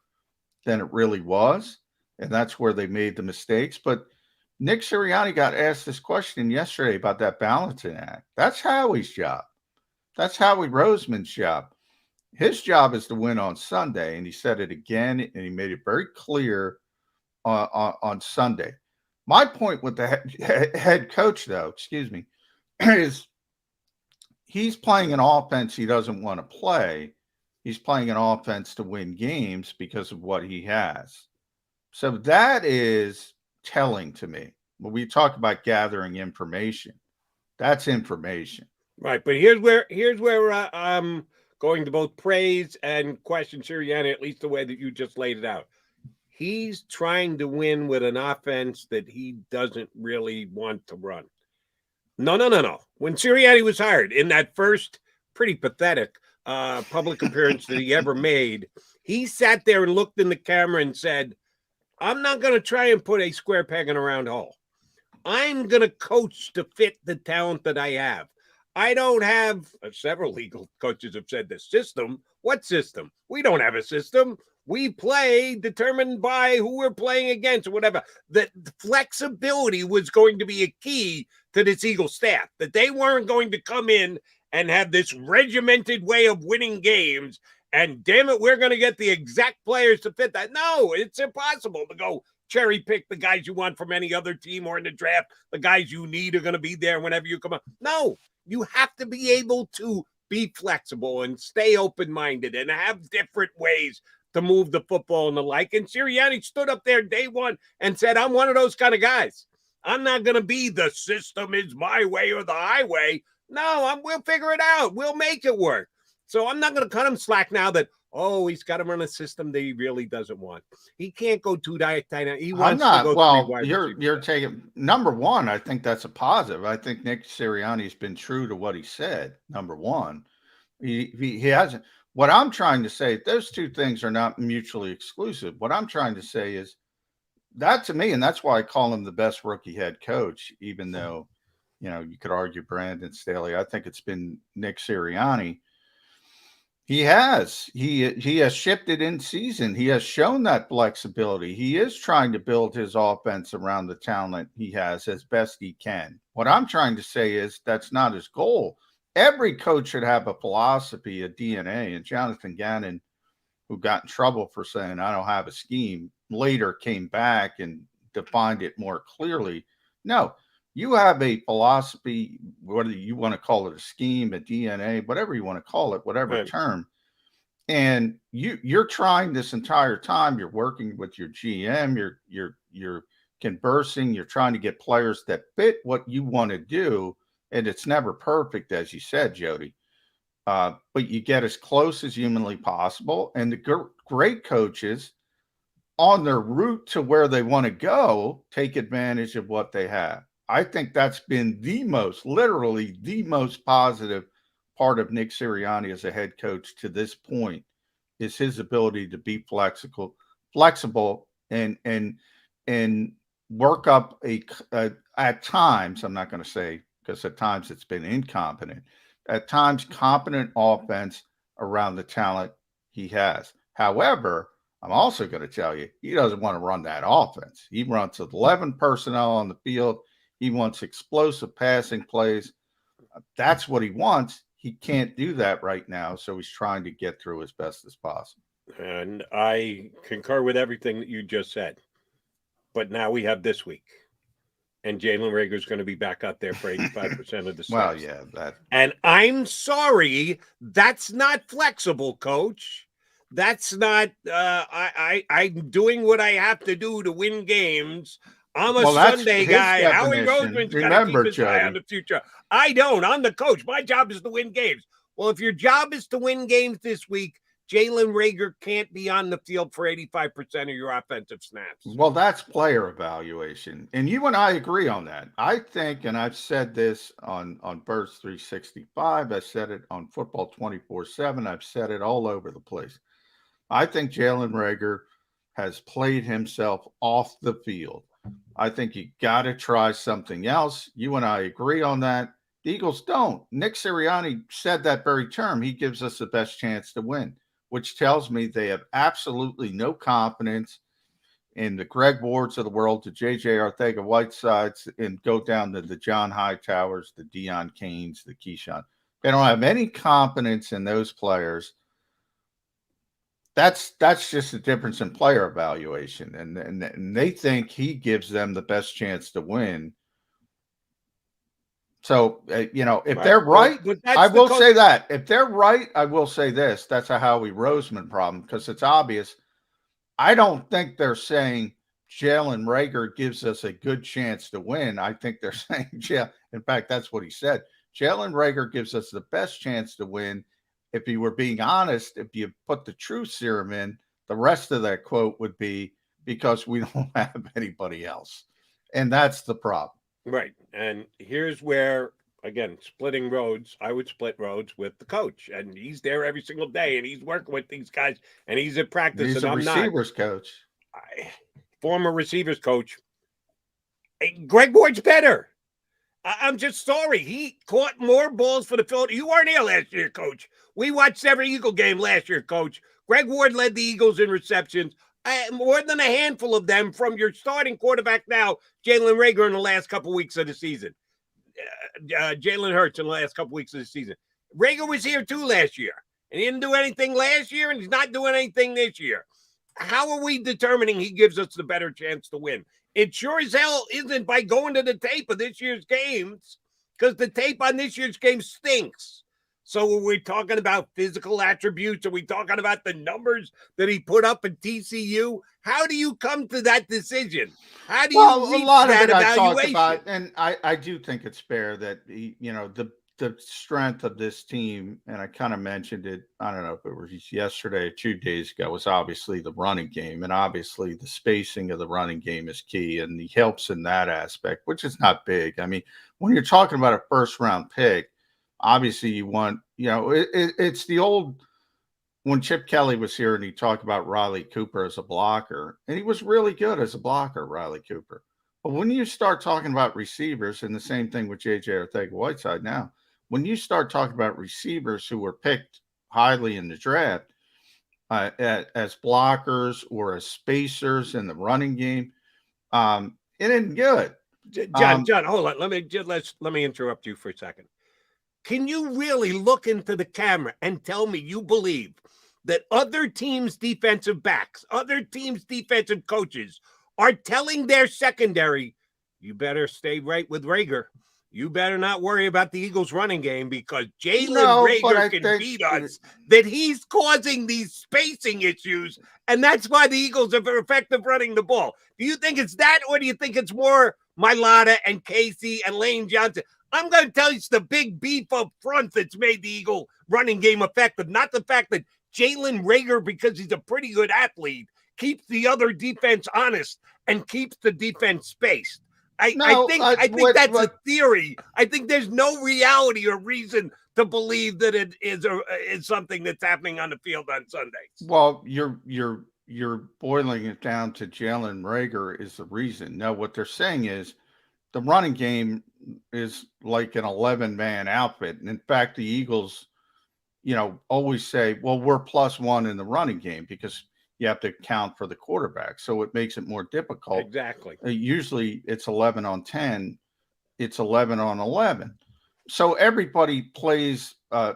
than it really was. And that's where they made the mistakes. But Nick Sirianni got asked this question yesterday about that balancing act. That's Howie's job. That's Howie Roseman's job. His job is to win on Sunday, and he said it again, and he made it very clear on Sunday. My point with the head coach, though, is he's playing an offense he doesn't want to play. He's playing an offense to win games because of what he has. So that is telling to me. When we talk about gathering information, that's information. Right, but here's where I'm going to both praise and question Sirianni, at least the way that you just laid it out. He's trying to win with an offense that he doesn't really want to run. No. When Sirianni was hired in that first pretty pathetic public appearance that he ever made, he sat there and looked in the camera and said, I'm not going to try and put a square peg in a round hole. I'm going to coach to fit the talent that I have. I don't have, several legal coaches have said, the system. What system? We don't have a system. We play determined by who we're playing against or whatever. The flexibility was going to be a key to this Eagle staff, that they weren't going to come in and have this regimented way of winning games. And damn it, we're going to get the exact players to fit that. No, it's impossible to go cherry pick the guys you want from any other team or in the draft. The guys you need are going to be there whenever you come up. No, you have to be able to be flexible and stay open-minded and have different ways to move the football and the like. And Sirianni stood up there day one and said, I'm one of those kind of guys. I'm not going to be the system is my way or the highway. No, we'll figure it out. We'll make it work. So I'm not going to cut him slack now that, he's got to run a system that he really doesn't want. He can't go too tight. He wants to go well, three wide you're taking number one. I think that's a positive. I think Nick Sirianni's been true to what he said. Number one, he hasn't. What I'm trying to say, those two things are not mutually exclusive. What I'm trying to say is that to me, and that's why I call him the best rookie head coach, even though, you could argue Brandon Staley. I think it's been Nick Sirianni. He has shifted in season. He has shown that flexibility. He is trying to build his offense around the talent he has as best he can. What I'm trying to say is that's not his goal. Every coach should have a philosophy, a DNA. And Jonathan Gannon, who got in trouble for saying, I don't have a scheme, later came back and defined it more clearly. No, you have a philosophy, whether you want to call it a scheme, a DNA, whatever you want to call it, whatever term. And you're trying this entire time. You're working with your GM. You're conversing. You're trying to get players that fit what you want to do. And it's never perfect, as you said, Jody. But you get as close as humanly possible. And the great coaches on their route to where they want to go take advantage of what they have. I think that's been literally the most positive part of Nick Sirianni as a head coach to this point is his ability to be flexible and work up at times, I'm not going to say, because at times it's been incompetent, at times competent offense around the talent he has. However, I'm also going to tell you, he doesn't want to run that offense. He runs 11 personnel on the field. He wants explosive passing plays. That's what he wants. He can't do that right now, so he's trying to get through as best as possible. And I concur with everything that you just said. But now we have this week. And Jalen Reagor's going to be back out there for 85% of the snaps. Well, yeah. And I'm sorry, that's not flexible, Coach. That's not. I'm doing what I have to do to win games. I'm a Sunday guy. Howie Roseman's got to keep his eye on the future. I don't. I'm the coach. My job is to win games. Well, if your job is to win games this week, Jalen Reagor can't be on the field for 85% of your offensive snaps. Well, that's player evaluation. And you and I agree on that. I think, and I've said this on Birds 365, I said it on Football 24/7, I've said it all over the place. I think Jalen Reagor has played himself off the field. I think you got to try something else. You and I agree on that. The Eagles don't. Nick Sirianni said that very term. He gives us the best chance to win, which tells me they have absolutely no confidence in the Greg Wards of the world, the J.J. Arcega-Whitesides, and go down to the John Hightowers, the Deion Keynes, the Keyshawn. They don't have any confidence in those players. That's just a difference in player evaluation, and they think he gives them the best chance to win. So, if they're right, I will say that. If they're right, I will say this. That's a Howie Roseman problem because it's obvious. I don't think they're saying Jalen Reagor gives us a good chance to win. I think they're saying, in fact, that's what he said. Jalen Reagor gives us the best chance to win. If you were being honest, if you put the true serum in, the rest of that quote would be because we don't have anybody else. And that's the problem. Right. And here's where, again, splitting roads, I would split roads with the coach. And he's there every single day, and he's working with these guys, and he's at practice, He's and a I'm not. receivers coach. Former receivers coach. Greg Ward's better. I'm just sorry. He caught more balls for the Philadelphia. You weren't here last year, Coach. We watched every Eagle game last year, Coach. Greg Ward led the Eagles in receptions. More than a handful of them from your starting quarterback now, Jalen Reagor, in the last couple weeks of the season. Jalen Hurts in the last couple weeks of the season. Reagor was here too last year, and he didn't do anything last year, and he's not doing anything this year. How are we determining he gives us the better chance to win? It sure as hell isn't by going to the tape of this year's games, because the tape on this year's game stinks. So are we talking about physical attributes? Are we talking about the numbers that he put up at TCU? How do you come to that decision? How do you reach that evaluation? I talk about, and I do think it's fair that the strength of this team, and I kind of mentioned it, I don't know if it was yesterday or 2 days ago, was obviously the running game. And obviously the spacing of the running game is key, and he helps in that aspect, which is not big. I mean, when you're talking about a first-round pick, obviously you want, it's the old, when Chip Kelly was here and he talked about Riley Cooper as a blocker, and he was really good as a blocker, Riley Cooper. But when you start talking about receivers, and the same thing with J.J. Arcega-Whiteside now, when you start talking about receivers who were picked highly in the draft as blockers or as spacers in the running game, it isn't good. John, hold on. Let me interrupt you for a second. Can you really look into the camera and tell me you believe that other teams' defensive backs, other teams' defensive coaches are telling their secondary, you better stay right with Reagor? You better not worry about the Eagles' running game because Jalen Reagor can beat us, that he's causing these spacing issues, and that's why the Eagles are effective running the ball. Do you think it's that, or do you think it's more Mailata and Casey and Lane Johnson? I'm going to tell you it's the big beef up front that's made the Eagle running game effective, not the fact that Jalen Reagor, because he's a pretty good athlete, keeps the other defense honest and keeps the defense spaced. I think that's a theory. I think there's no reality or reason to believe that it is something that's happening on the field on Sundays. Well, you're boiling it down to Jalen Reagor is the reason. No, what they're saying is the running game is like an 11-man outfit. And in fact, the Eagles, always say, well, we're +1 in the running game because you have to account for the quarterback. So it makes it more difficult. Exactly. Usually it's 11 on 10. It's 11 on 11. So everybody plays a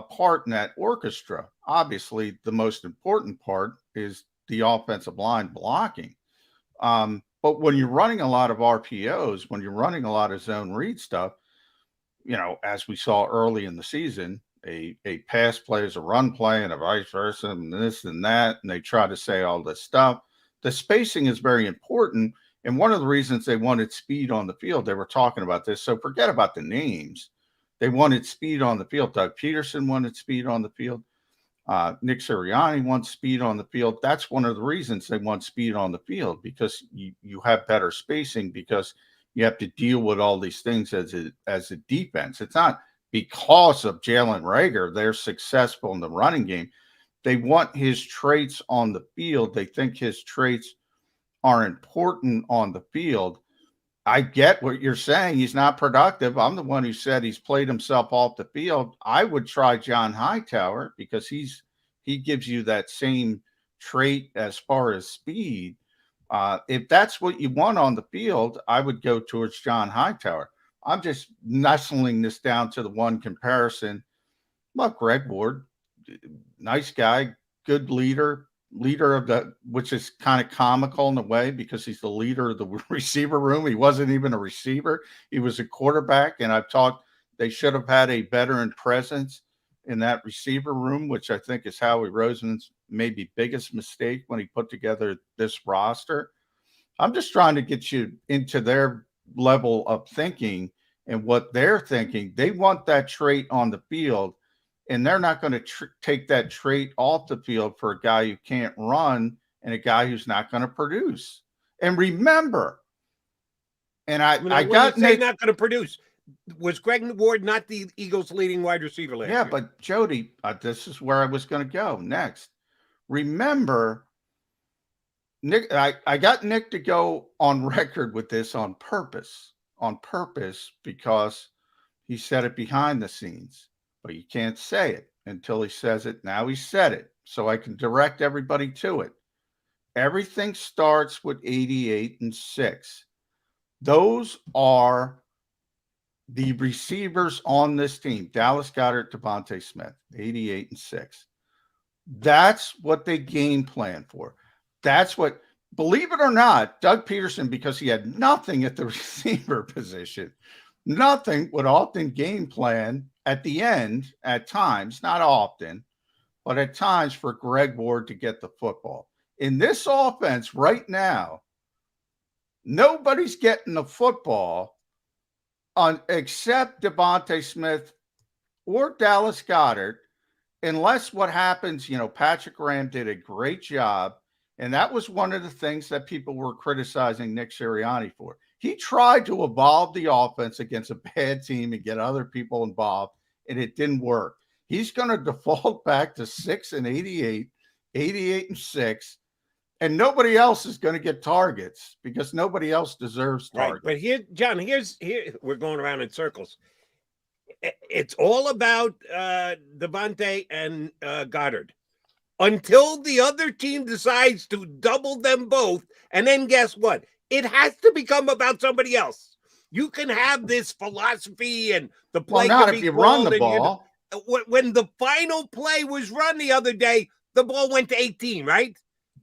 part in that orchestra. Obviously, the most important part is the offensive line blocking. But when you're running a lot of RPOs, when you're running a lot of zone read stuff, as we saw early in the season, a pass play is a run play and a vice versa and this and that, and they try to say all this stuff. The spacing is very important, and one of the reasons they wanted speed on the field, they were talking about this, so forget about the names. They wanted speed on the field. Doug Peterson wanted speed on the field. Nick Sirianni wants speed on the field. That's one of the reasons they want speed on the field, because you have better spacing, because you have to deal with all these things as a defense. It's not because of Jalen Reagor they're successful in the running game. They want his traits on the field. They think his traits are important on the field. I get what you're saying. He's not productive. I'm the one who said he's played himself off the field. I would try John Hightower because he gives you that same trait as far as speed. If that's what you want on the field, I would go towards John Hightower. I'm just nestling this down to the one comparison. Look, Greg Ward, nice guy, good leader of the, which is kind of comical in a way because he's the leader of the receiver room. He wasn't even a receiver. He was a quarterback. And I've talked, they should have had a veteran presence in that receiver room, which I think is Howie Roseman's maybe biggest mistake when he put together this roster. I'm just trying to get you into their level of thinking and what they're thinking. They want that trait on the field, and they're not going to take that trait off the field for a guy who can't run and a guy who's not going to produce. And remember, and I got Nick, not going to produce. Was Greg Ward not the Eagles' leading wide receiver last year? But Jody, this is where I was going to go next. Remember, Nick, I got Nick to go on record with this on purpose, because he said it behind the scenes, but you can't say it until he says it. Now he said it, so I can direct everybody to it. Everything starts with 88 and 6. Those are the receivers on this team: Dallas Goedert, Devontae Smith, 88 and 6. That's what they game plan for. That's what, believe it or not, Doug Peterson, because he had nothing at the receiver position, nothing, would often game plan at the end, at times, not often, but at times, for Greg Ward to get the football. In this offense right now, nobody's getting the football except Devontae Smith or Dallas Goedert, unless what happens, Patrick Graham did a great job. And that was one of the things that people were criticizing Nick Sirianni for. He tried to evolve the offense against a bad team and get other people involved, and it didn't work. He's going to default back to 6 and 88, 88 and 6, and nobody else is going to get targets because nobody else deserves targets. Right, but here, John, here we're going around in circles. It's all about Devontae and Goddard until the other team decides to double them both. And then guess what? It has to become about somebody else. You can have this philosophy and the play. Well, not if you run the ball. When the final play was run the other day, the ball went to 18, right?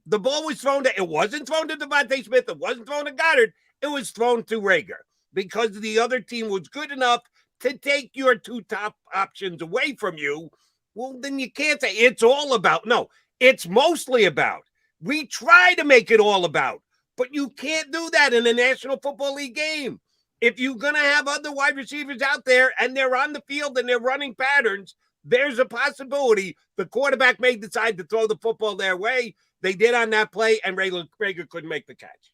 The ball was thrown to, it wasn't thrown to Devontae Smith. It wasn't thrown to Goddard. It was thrown to Reagor because the other team was good enough to take your two top options away from you. Well, then you can't say it's all about. No, it's mostly about. We try to make it all about, but you can't do that in a National Football League game. If you're going to have other wide receivers out there and they're on the field and they're running patterns, there's a possibility the quarterback may decide to throw the football their way. They did on that play, and Reagor couldn't make the catch.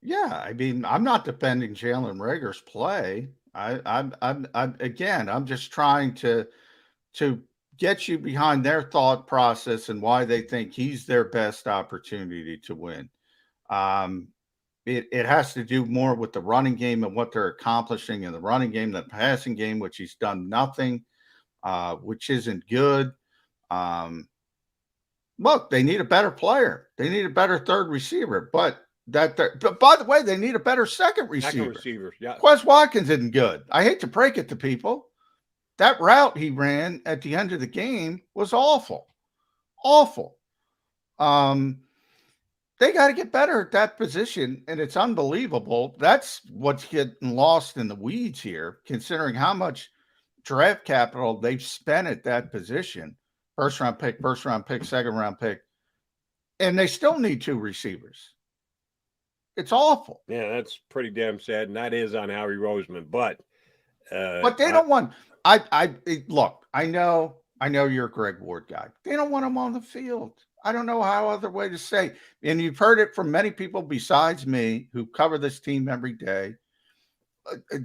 Yeah, I mean, I'm not defending Jalen Reagor's play. I'm just trying to get you behind their thought process and why they think he's their best opportunity to win. It has to do more with the running game and what they're accomplishing in the running game, the passing game, which he's done nothing, which isn't good. Look, they need a better player. They need a better third receiver, but by the way, they need a better second receiver. Yeah. Quez Watkins isn't good. I hate to break it to people. That route he ran at the end of the game was awful. Awful. They got to get better at that position, and it's unbelievable. That's what's getting lost in the weeds here, considering how much draft capital they've spent at that position, first round pick, second round pick, and they still need 2 receivers. It's awful. Yeah, that's pretty damn sad, and that is on Howie Roseman. But they don't want. Look. I know you're a Greg Ward guy. They don't want him on the field. I don't know how other way to say. And you've heard it from many people besides me who cover this team every day.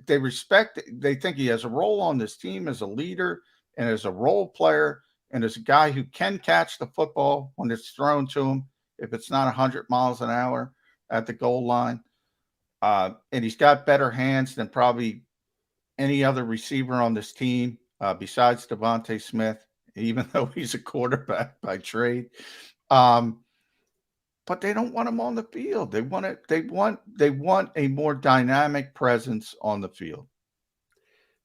They respect. They think he has a role on this team as a leader and as a role player and as a guy who can catch the football when it's thrown to him, if it's not 100 miles an hour at the goal line. And he's got better hands than probably any other receiver on this team besides Devontae Smith, even though he's a quarterback by trade. But they don't want him on the field. They want a more dynamic presence on the field.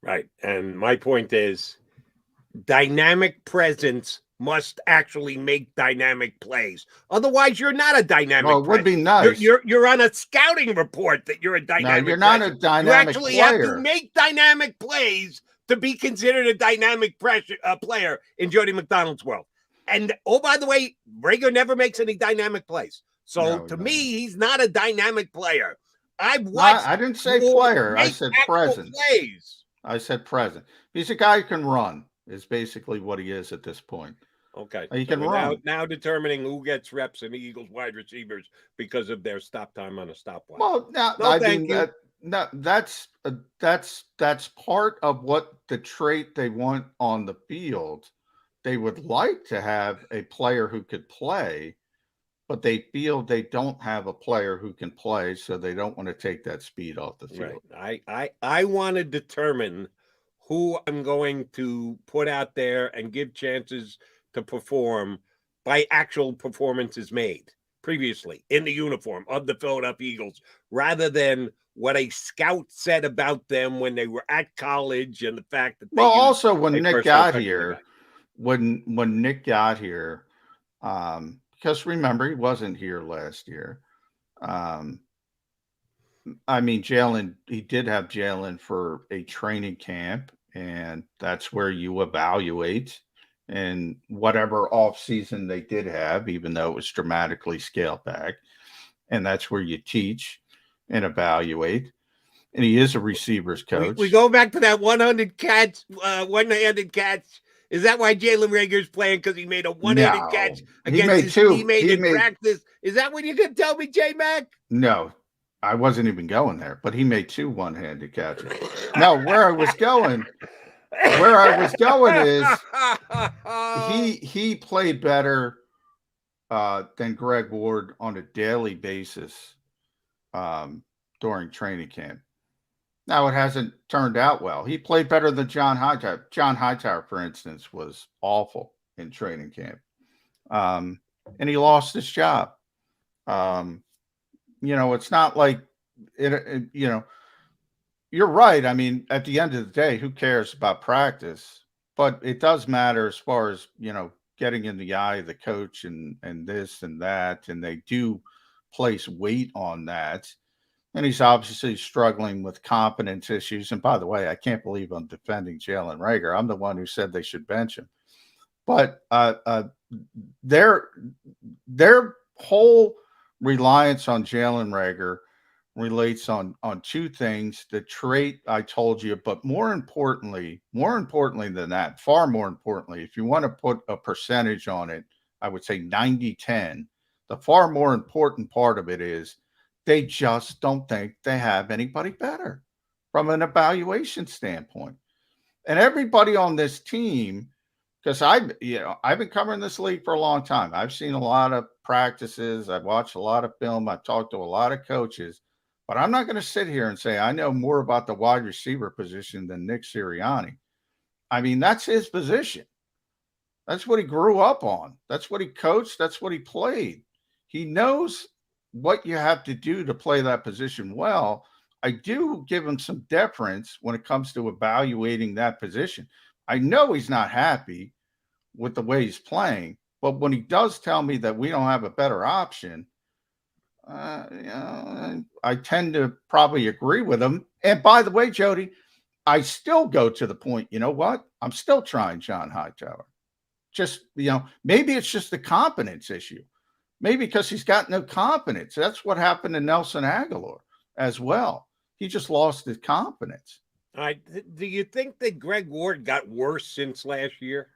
Right. And my point is dynamic presence must actually make dynamic plays. Otherwise, you're not a dynamic. Well, it would be nice. You're on a scouting report that you're a dynamic. No, you're not a dynamic player. You actually player. have to make dynamic plays to be considered a dynamic player in Jody McDonald's world. And, oh, by the way, Rager never makes any dynamic plays. So, to me, he's not a dynamic player. I've watched. I didn't say player. I said present. Plays. I said present. He's a guy who can run, is basically what he is at this point. Okay. He can run. Now determining who gets reps in the Eagles wide receivers because of their stop time on a stopwatch. Well, now, that's part of what the trait they want on the field. They would like to have a player who could play, but they feel they don't have a player who can play, so they don't want to take that speed off the field. Right. I want to determine who I'm going to put out there and give chances to perform by actual performances made previously in the uniform of the Philadelphia Eagles, rather than what a scout said about them when they were at college and the fact that they also when Nick got here. When Nick got here, because remember, he wasn't here last year. Jalen, he did have Jalen for a training camp, and that's where you evaluate. And whatever offseason they did have, even though it was dramatically scaled back, and that's where you teach and evaluate. And he is a receivers coach. We go back to that 100 catch, one-handed catch. Is that why Jalen Rager's playing? Because he made a one-handed catch against his teammate in practice? Is that what you're going to tell me, J-Mac? No, I wasn't even going there. But he made 2 one-handed catches. No, where I was going is he played better than Greg Ward on a daily basis during training camp. Now, it hasn't turned out well. He played better than John Hightower. John Hightower, for instance, was awful in training camp. And he lost his job. It's not like, you're right. I mean, at the end of the day, who cares about practice? But it does matter as far as, getting in the eye of the coach and this and that. And they do place weight on that. And he's obviously struggling with confidence issues. And by the way, I can't believe I'm defending Jalen Rager. I'm the one who said they should bench him. But their whole reliance on Jalen Rager relates on 2 things: the trait I told you, but more importantly than that, far more importantly, if you want to put a percentage on it, I would say 90-10. The far more important part of it is they just don't think they have anybody better from an evaluation standpoint. And everybody on this team, because I've been covering this league for a long time. I've seen a lot of practices. I've watched a lot of film. I've talked to a lot of coaches. But I'm not going to sit here and say I know more about the wide receiver position than Nick Sirianni. I mean, that's his position. That's what he grew up on. That's what he coached. That's what he played. He knows what you have to do to play that position well. I do give him some deference when it comes to evaluating that position. I know he's not happy with the way he's playing, but when he does tell me that we don't have a better option, I tend to probably agree with him. And by the way, Jody, I still go to the point, you know what? I'm still trying John Hightower. Just, maybe it's just a confidence issue. Maybe because he's got no confidence. That's what happened to Nelson Aguilar as well. He just lost his confidence. All right. Do you think that Greg Ward got worse since last year?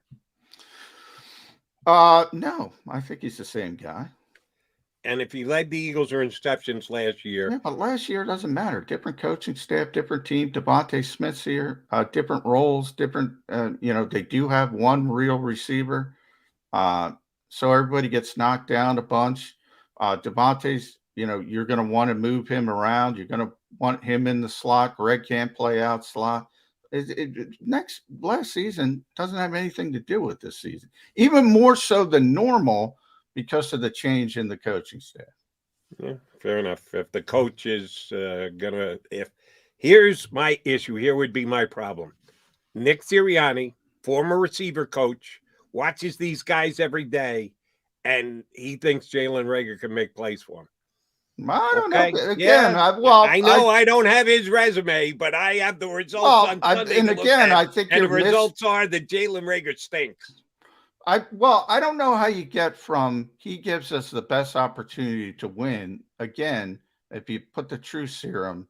No, I think he's the same guy. And if he led the Eagles in interceptions last year. Yeah, but last year doesn't matter. Different coaching staff, different team. Devontae Smith's here, different roles, different, they do have one real receiver. So everybody gets knocked down a bunch. Devontae's, you're going to want to move him around. You're going to want him in the slot. Greg can't play out slot. Last season doesn't have anything to do with this season, even more so than normal because of the change in the coaching staff. Yeah, fair enough. If the coach is here's my issue, here would be my problem. Nick Sirianni, former receiver coach, watches these guys every day, and he thinks Jalen Reagor can make plays for him. I don't know. Again, yeah. I know I don't have his resume, but I have the results on Sunday. And again, I think the results are that Jalen Reagor stinks. I don't know how you get from he gives us the best opportunity to win. Again, if you put the truth serum,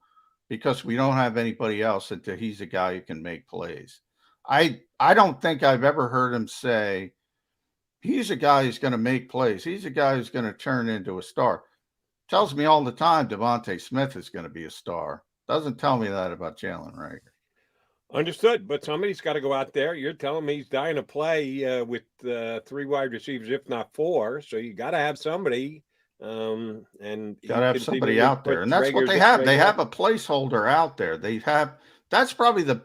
because we don't have anybody else until he's a guy who can make plays. I don't think I've ever heard him say he's a guy who's going to make plays. He's a guy who's going to turn into a star. Tells me all the time Devontae Smith is going to be a star. Doesn't tell me that about Jalen Reagor. Understood, but somebody's got to go out there. You're telling me he's dying to play with 3 wide receivers, if not 4. So you got to have somebody. And got to have somebody out there, and that's what they have. They have a placeholder out there. That's probably the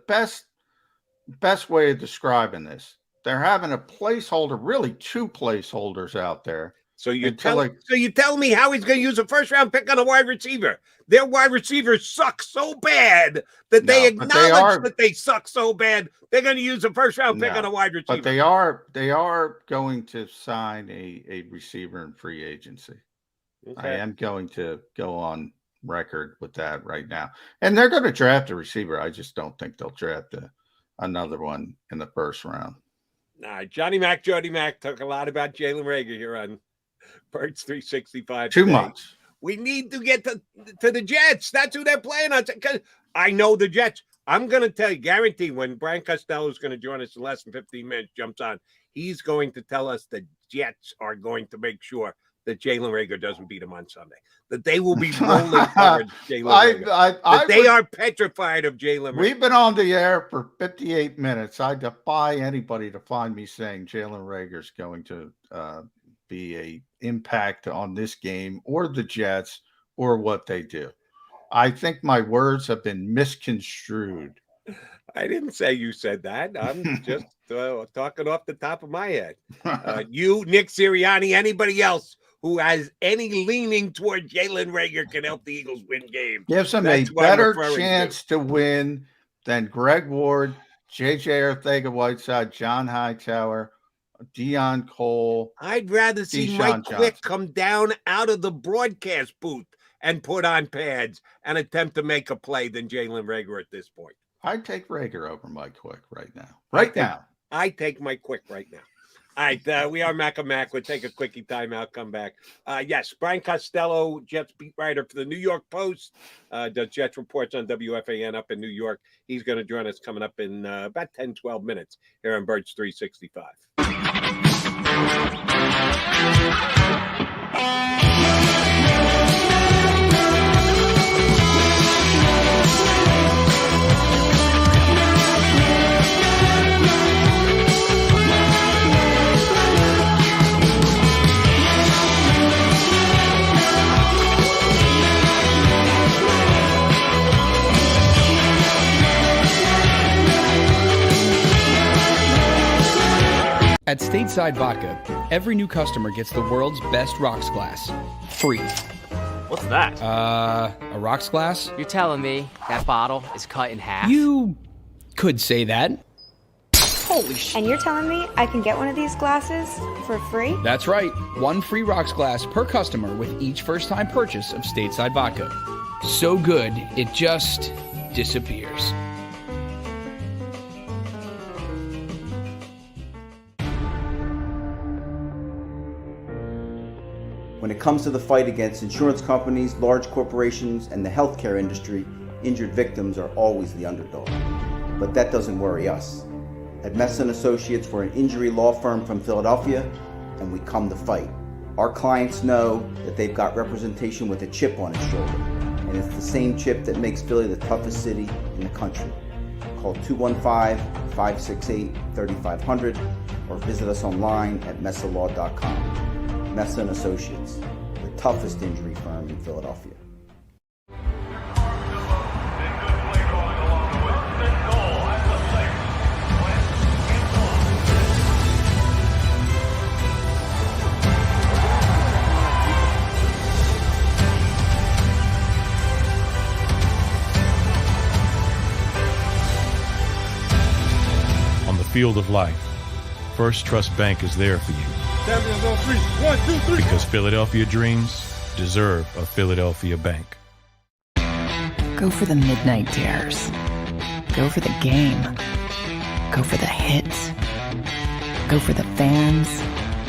best way of describing this. They're having a placeholder, really 2 placeholders out there. So you tell me how he's going to use a first-round pick on a wide receiver. Their wide receivers suck so bad that they acknowledge that they suck so bad they're going to use a first-round pick on a wide receiver. But they are going to sign a receiver in free agency. Okay. I am going to go on record with that right now. And they're going to draft a receiver. I just don't think they'll draft another one in the first round. Nah, Jody Mac talk a lot about Jalen Reagor here on Birds 365. Too much. We need to get to the Jets. That's who they're playing on. Because I know the Jets. I'm going to tell you, guarantee when Brian Costello is going to join us in less than 15 minutes, jumps on, he's going to tell us the Jets are going to make sure that Jalen Reagor doesn't beat him on Sunday. That they will be rolling towards Jalen Reagor. They are petrified of Jalen Reagor. We've been on the air for 58 minutes. I defy anybody to find me saying Jalen Reagor is going to be a impact on this game or the Jets or what they do. I think my words have been misconstrued. I didn't say you said that. I'm just talking off the top of my head. You, Nick Sirianni, anybody else who has any leaning toward Jalen Reagor can help the Eagles win games. Gives them a better chance to win than Greg Ward, J.J. Arcega-Whiteside, John Hightower, Deion Cole. I'd rather see Mike Quick come down out of the broadcast booth and put on pads and attempt to make a play than Jalen Reagor at this point. I'd take Reagor over Mike Quick right now. I take Mike Quick right now. All right, we are Mac and Mac. We'll take a quickie timeout, come back. Yes, Brian Costello, Jets beat writer for the New York Post, does Jets reports on WFAN up in New York. He's going to join us coming up in about 10, 12 minutes here on Birds 365. At Stateside Vodka, every new customer gets the world's best rocks glass, free. What's that? A rocks glass? You're telling me that bottle is cut in half? You could say that. Holy shit. And you're telling me I can get one of these glasses for free? That's right. 1 free rocks glass per customer with each first-time purchase of Stateside Vodka. So good, it just disappears. When it comes to the fight against insurance companies, large corporations, and the healthcare industry, injured victims are always the underdog. But that doesn't worry us. At Messon Associates, we're an injury law firm from Philadelphia, and we come to fight. Our clients know that they've got representation with a chip on its shoulder, and it's the same chip that makes Philly the toughest city in the country. Call 215-568-3500 or visit us online at messalaw.com. Messon Associates, the toughest injury firm in Philadelphia. Field of life, First Trust Bank is there for you. Champions on 3. 1, 2, 3. Because Philadelphia dreams deserve a Philadelphia bank. Go for the midnight dares. Go for the game. Go for the hits. Go for the fans.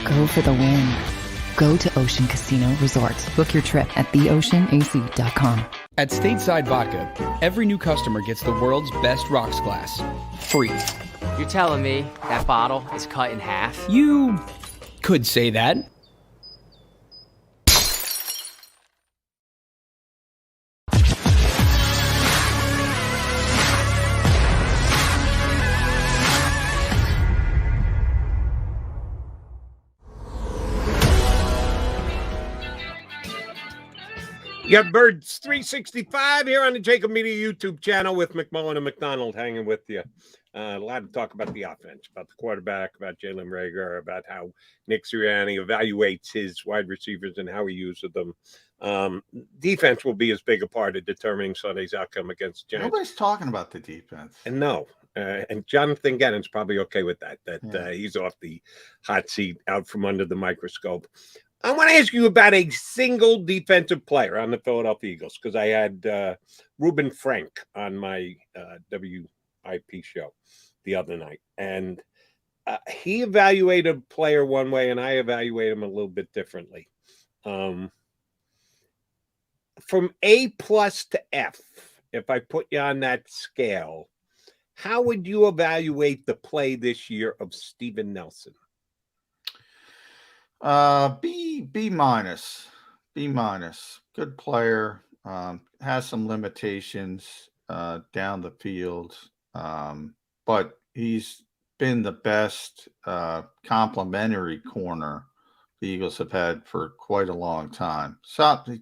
Go for the win. Go to Ocean Casino Resort. Book your trip at theoceanac.com. At Stateside Vodka, every new customer gets the world's best rocks glass, free. You're telling me that bottle is cut in half? You could say that. You got Birds 365 here on the JAKIB Media YouTube channel with McMullen and McDonald hanging with you. A lot to talk about the offense, about the quarterback, about Jalen Reagor, about how Nick Sirianni evaluates his wide receivers and how he uses them. Defense will be as big a part of determining Sunday's outcome against the Giants. Nobody's talking about the defense. And no. And Jonathan Gannon's probably okay with that, he's off the hot seat, out from under the microscope. I want to ask you about a single defensive player on the Philadelphia Eagles, because I had Reuben Frank on my WIP show the other night. And he evaluated a player one way, and I evaluate him a little bit differently. From A+ to F, if I put you on that scale, how would you evaluate the play this year of Steven Nelson? B minus. Good player. Has some limitations down the field, but he's been the best complementary corner the Eagles have had for quite a long time.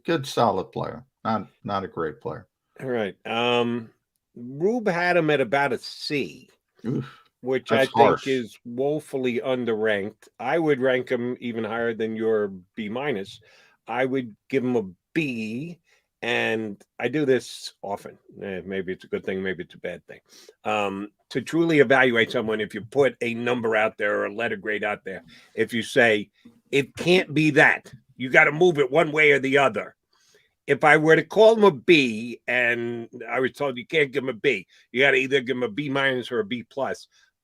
Good, solid player. Not a great player. All right. Rube had him at about a C. Oof. Which That's I think harsh. is woefully underranked. I would rank him even higher than your B-. I would give him a B, and I do this often. Maybe it's a good thing, maybe it's a bad thing. To truly evaluate someone, if you put a number out there or a letter grade out there, if you say, it can't be that, you got to move it one way or the other. If I were to call him a B, and I was told you can't give him a B, you got to either give him a B- or a B+.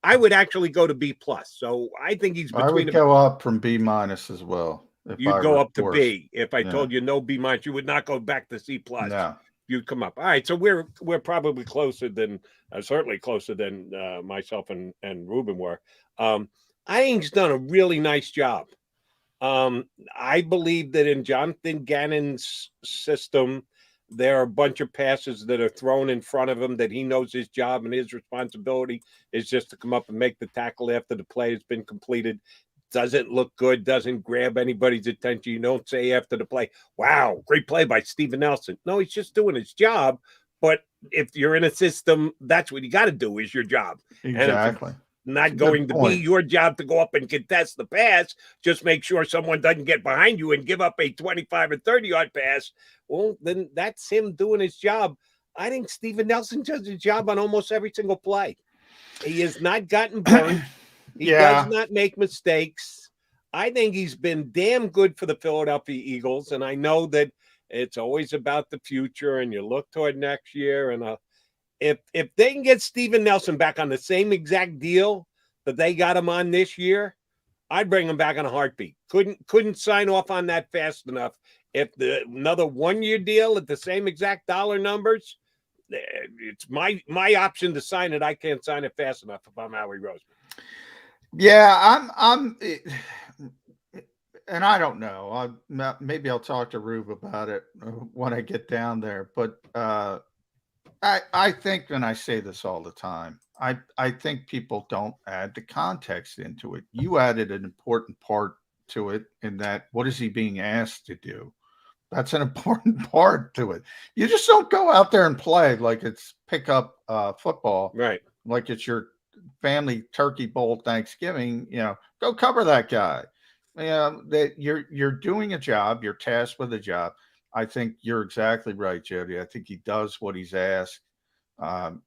I would actually go to B+. So I think he's between. I would go up from B- as well. You'd go up to B. If I told you no B-, you would not go back to C+. No. You'd come up. All right. So we're probably closer than, certainly closer than myself and Reuben were. I think he's done a really nice job. I believe that in Jonathan Gannon's system, there are a bunch of passes that are thrown in front of him that he knows his job and his responsibility is just to come up and make the tackle after the play has been completed. Doesn't look good, doesn't grab anybody's attention. You don't say after the play, wow, great play by Steven Nelson. No, he's just doing his job. But if you're in a system, that's what you got to do is your job. Exactly. Not going to be your job to go up and contest the pass. Just make sure someone doesn't get behind you and give up a 25 or 30-yard pass. Well, then that's him doing his job. I think Steven Nelson does his job on almost every single play. He has not gotten burned. He does not make mistakes. I think he's been damn good for the Philadelphia Eagles, and I know that it's always about the future, and you look toward next year, and if they can get Steven Nelson back on the same exact deal that they got him on this year, I'd bring him back in a heartbeat. Couldn't sign off on that fast enough. If another 1-year deal at the same exact dollar numbers, it's my option to sign it. I can't sign it fast enough if I'm Howie Roseman. Yeah, and I don't know. Maybe I'll talk to Rube about it when I get down there. But I think, and I say this all the time, I think people don't add the context into it. You added an important part to it in that, what is he being asked to do? That's an important part to it. You just don't go out there and play like it's pickup football, right? Like it's your family turkey bowl Thanksgiving. Go cover that guy. That you're doing a job. You're tasked with a job. I think you're exactly right, Jody. I think he does what he's asked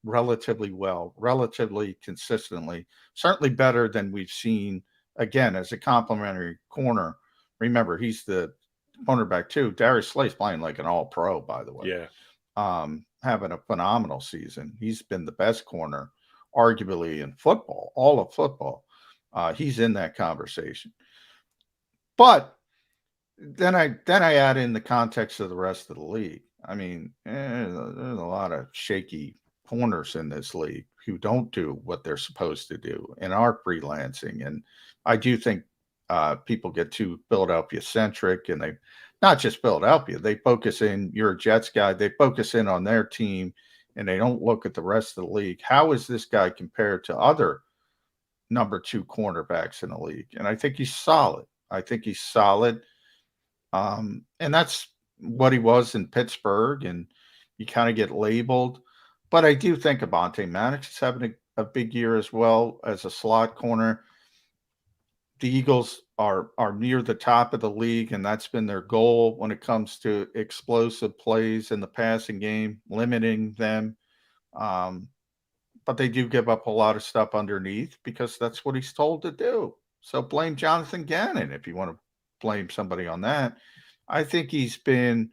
relatively well, relatively consistently. Certainly better than we've seen. Again, as a complimentary corner. Remember, he's the cornerback too. Darius Slay's playing like an all-pro, by the way. Yeah. Having a phenomenal season. He's been the best corner, arguably, in football, all of football. He's in that conversation. But then I add in the context of the rest of the league. I mean, there's a lot of shaky corners in this league who don't do what they're supposed to do and are freelancing. And I do think people get too Philadelphia centric, and they, not just Philadelphia, they focus in, you're a Jets guy, they focus in on their team and they don't look at the rest of the league. How is this guy compared to other number 2 cornerbacks in the league? And I think he's solid. And that's what he was in Pittsburgh, and you kind of get labeled. But I do think Avonte Maddox is having a big year as well as a slot corner. The Eagles are near the top of the league, and that's been their goal when it comes to explosive plays in the passing game, limiting them. But they do give up a lot of stuff underneath because that's what he's told to do. So blame Jonathan Gannon if you want to blame somebody on that. I think he's been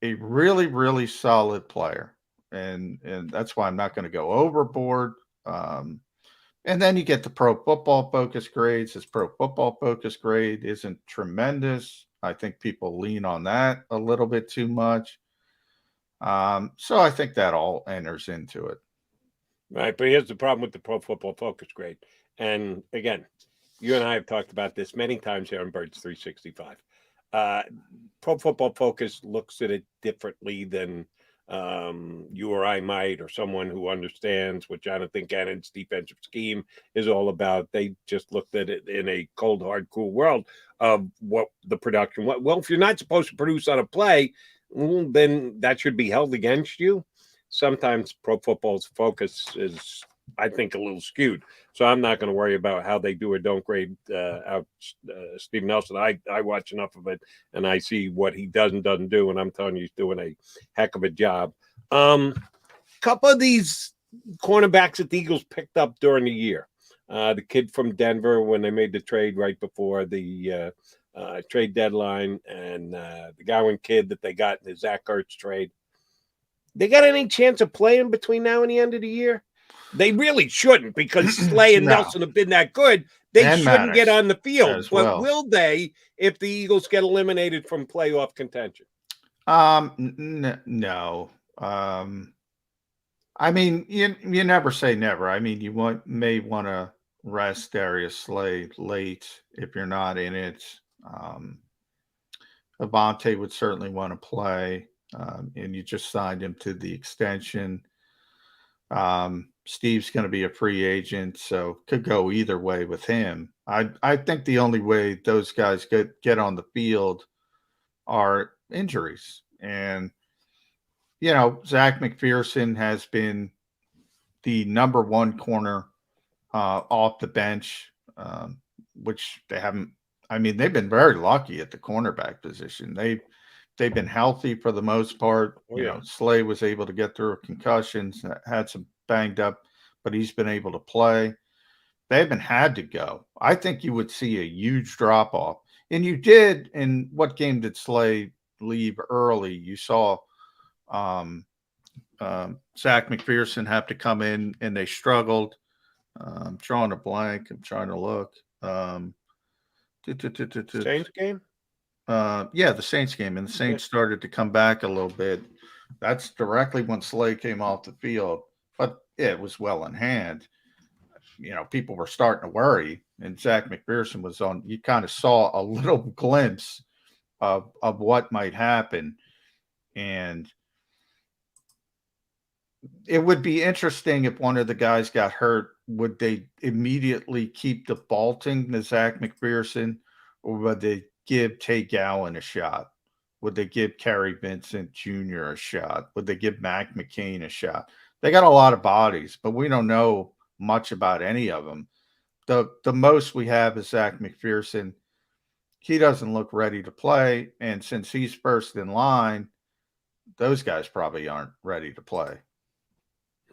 a really, really solid player. And that's why I'm not going to go overboard. And then you get the pro football focus grades. His pro football focus grade isn't tremendous. I think people lean on that a little bit too much. So I think that all enters into it. Right. But here's the problem with the pro football focus grade. And again, you and I have talked about this many times here on Birds 365. Pro Football Focus looks at it differently than you or I might, or someone who understands what Jonathan Gannon's defensive scheme is all about. They just looked at it in a cold, hard, cool world of what the production. Well, if you're not supposed to produce on a play, then that should be held against you. Sometimes Pro Football's focus is, I think, a little skewed. So I'm not going to worry about how they do or don't grade out Steve Nelson. I watch enough of it, and I see what he does and doesn't do, and I'm telling you, he's doing a heck of a job. Couple of these cornerbacks that the Eagles picked up during the year. The kid from Denver, when they made the trade right before the trade deadline, and the Gowan kid that they got in the Zach Ertz trade. They got any chance of playing between now and the end of the year? They really shouldn't, because Slay and Nelson have been that good. They shouldn't Maddox get on the field. as But well. will they if the Eagles get eliminated from playoff contention? No. I mean, you never say never. I mean, you may want to rest Darius Slay late if you're not in it. Avonte would certainly want to play, and you just signed him to the extension. Steve's going to be a free agent, so could go either way with him. I think the only way those guys get on the field are injuries. And, Zach McPherson has been the number 1 corner off the bench, which they haven't. I mean, they've been very lucky at the cornerback position. They've been healthy for the most part. Slay was able to get through concussions, had some banged up, but he's been able to play. They haven't had to go. I think you would see a huge drop off. And you did. In what game did Slay leave early? You saw Zach McPherson have to come in, and they struggled. I'm drawing a blank. I'm trying to look. Saints game? Yeah, the Saints game, and the Saints started to come back a little bit. That's directly when Slay came off the field, but it was well in hand. People were starting to worry, and Zach McPherson was on. You kind of saw a little glimpse of what might happen, and it would be interesting if one of the guys got hurt. Would they immediately keep defaulting to Zach McPherson, or would they give Tay Gowan a shot? Would they give Kerry Vincent Jr. a shot? Would they give Mac McCain a shot? They got a lot of bodies, but we don't know much about any of them. The most we have is Zach McPherson. He doesn't look ready to play, and since he's first in line, those guys probably aren't ready to play.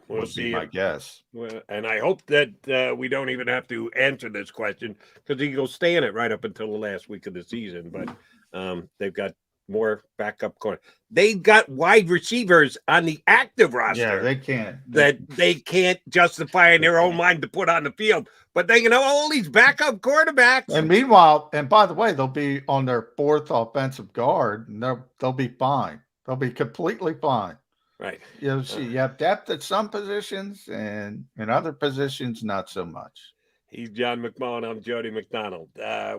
We'll would see be my guess. Well, and I hope that we don't even have to answer this question, because the Eagles stay in it right up until the last week of the season. But they've got more backup corner. They've got wide receivers on the active roster. Yeah, they can't. That they can't justify in their own mind to put on the field. But they can have all these backup quarterbacks. And meanwhile, and by the way, they'll be on their fourth offensive guard, and they'll be fine. They'll be completely fine. Right. You have depth at some positions, and in other positions, not so much. He's John McMullen. I'm Jody McDonald.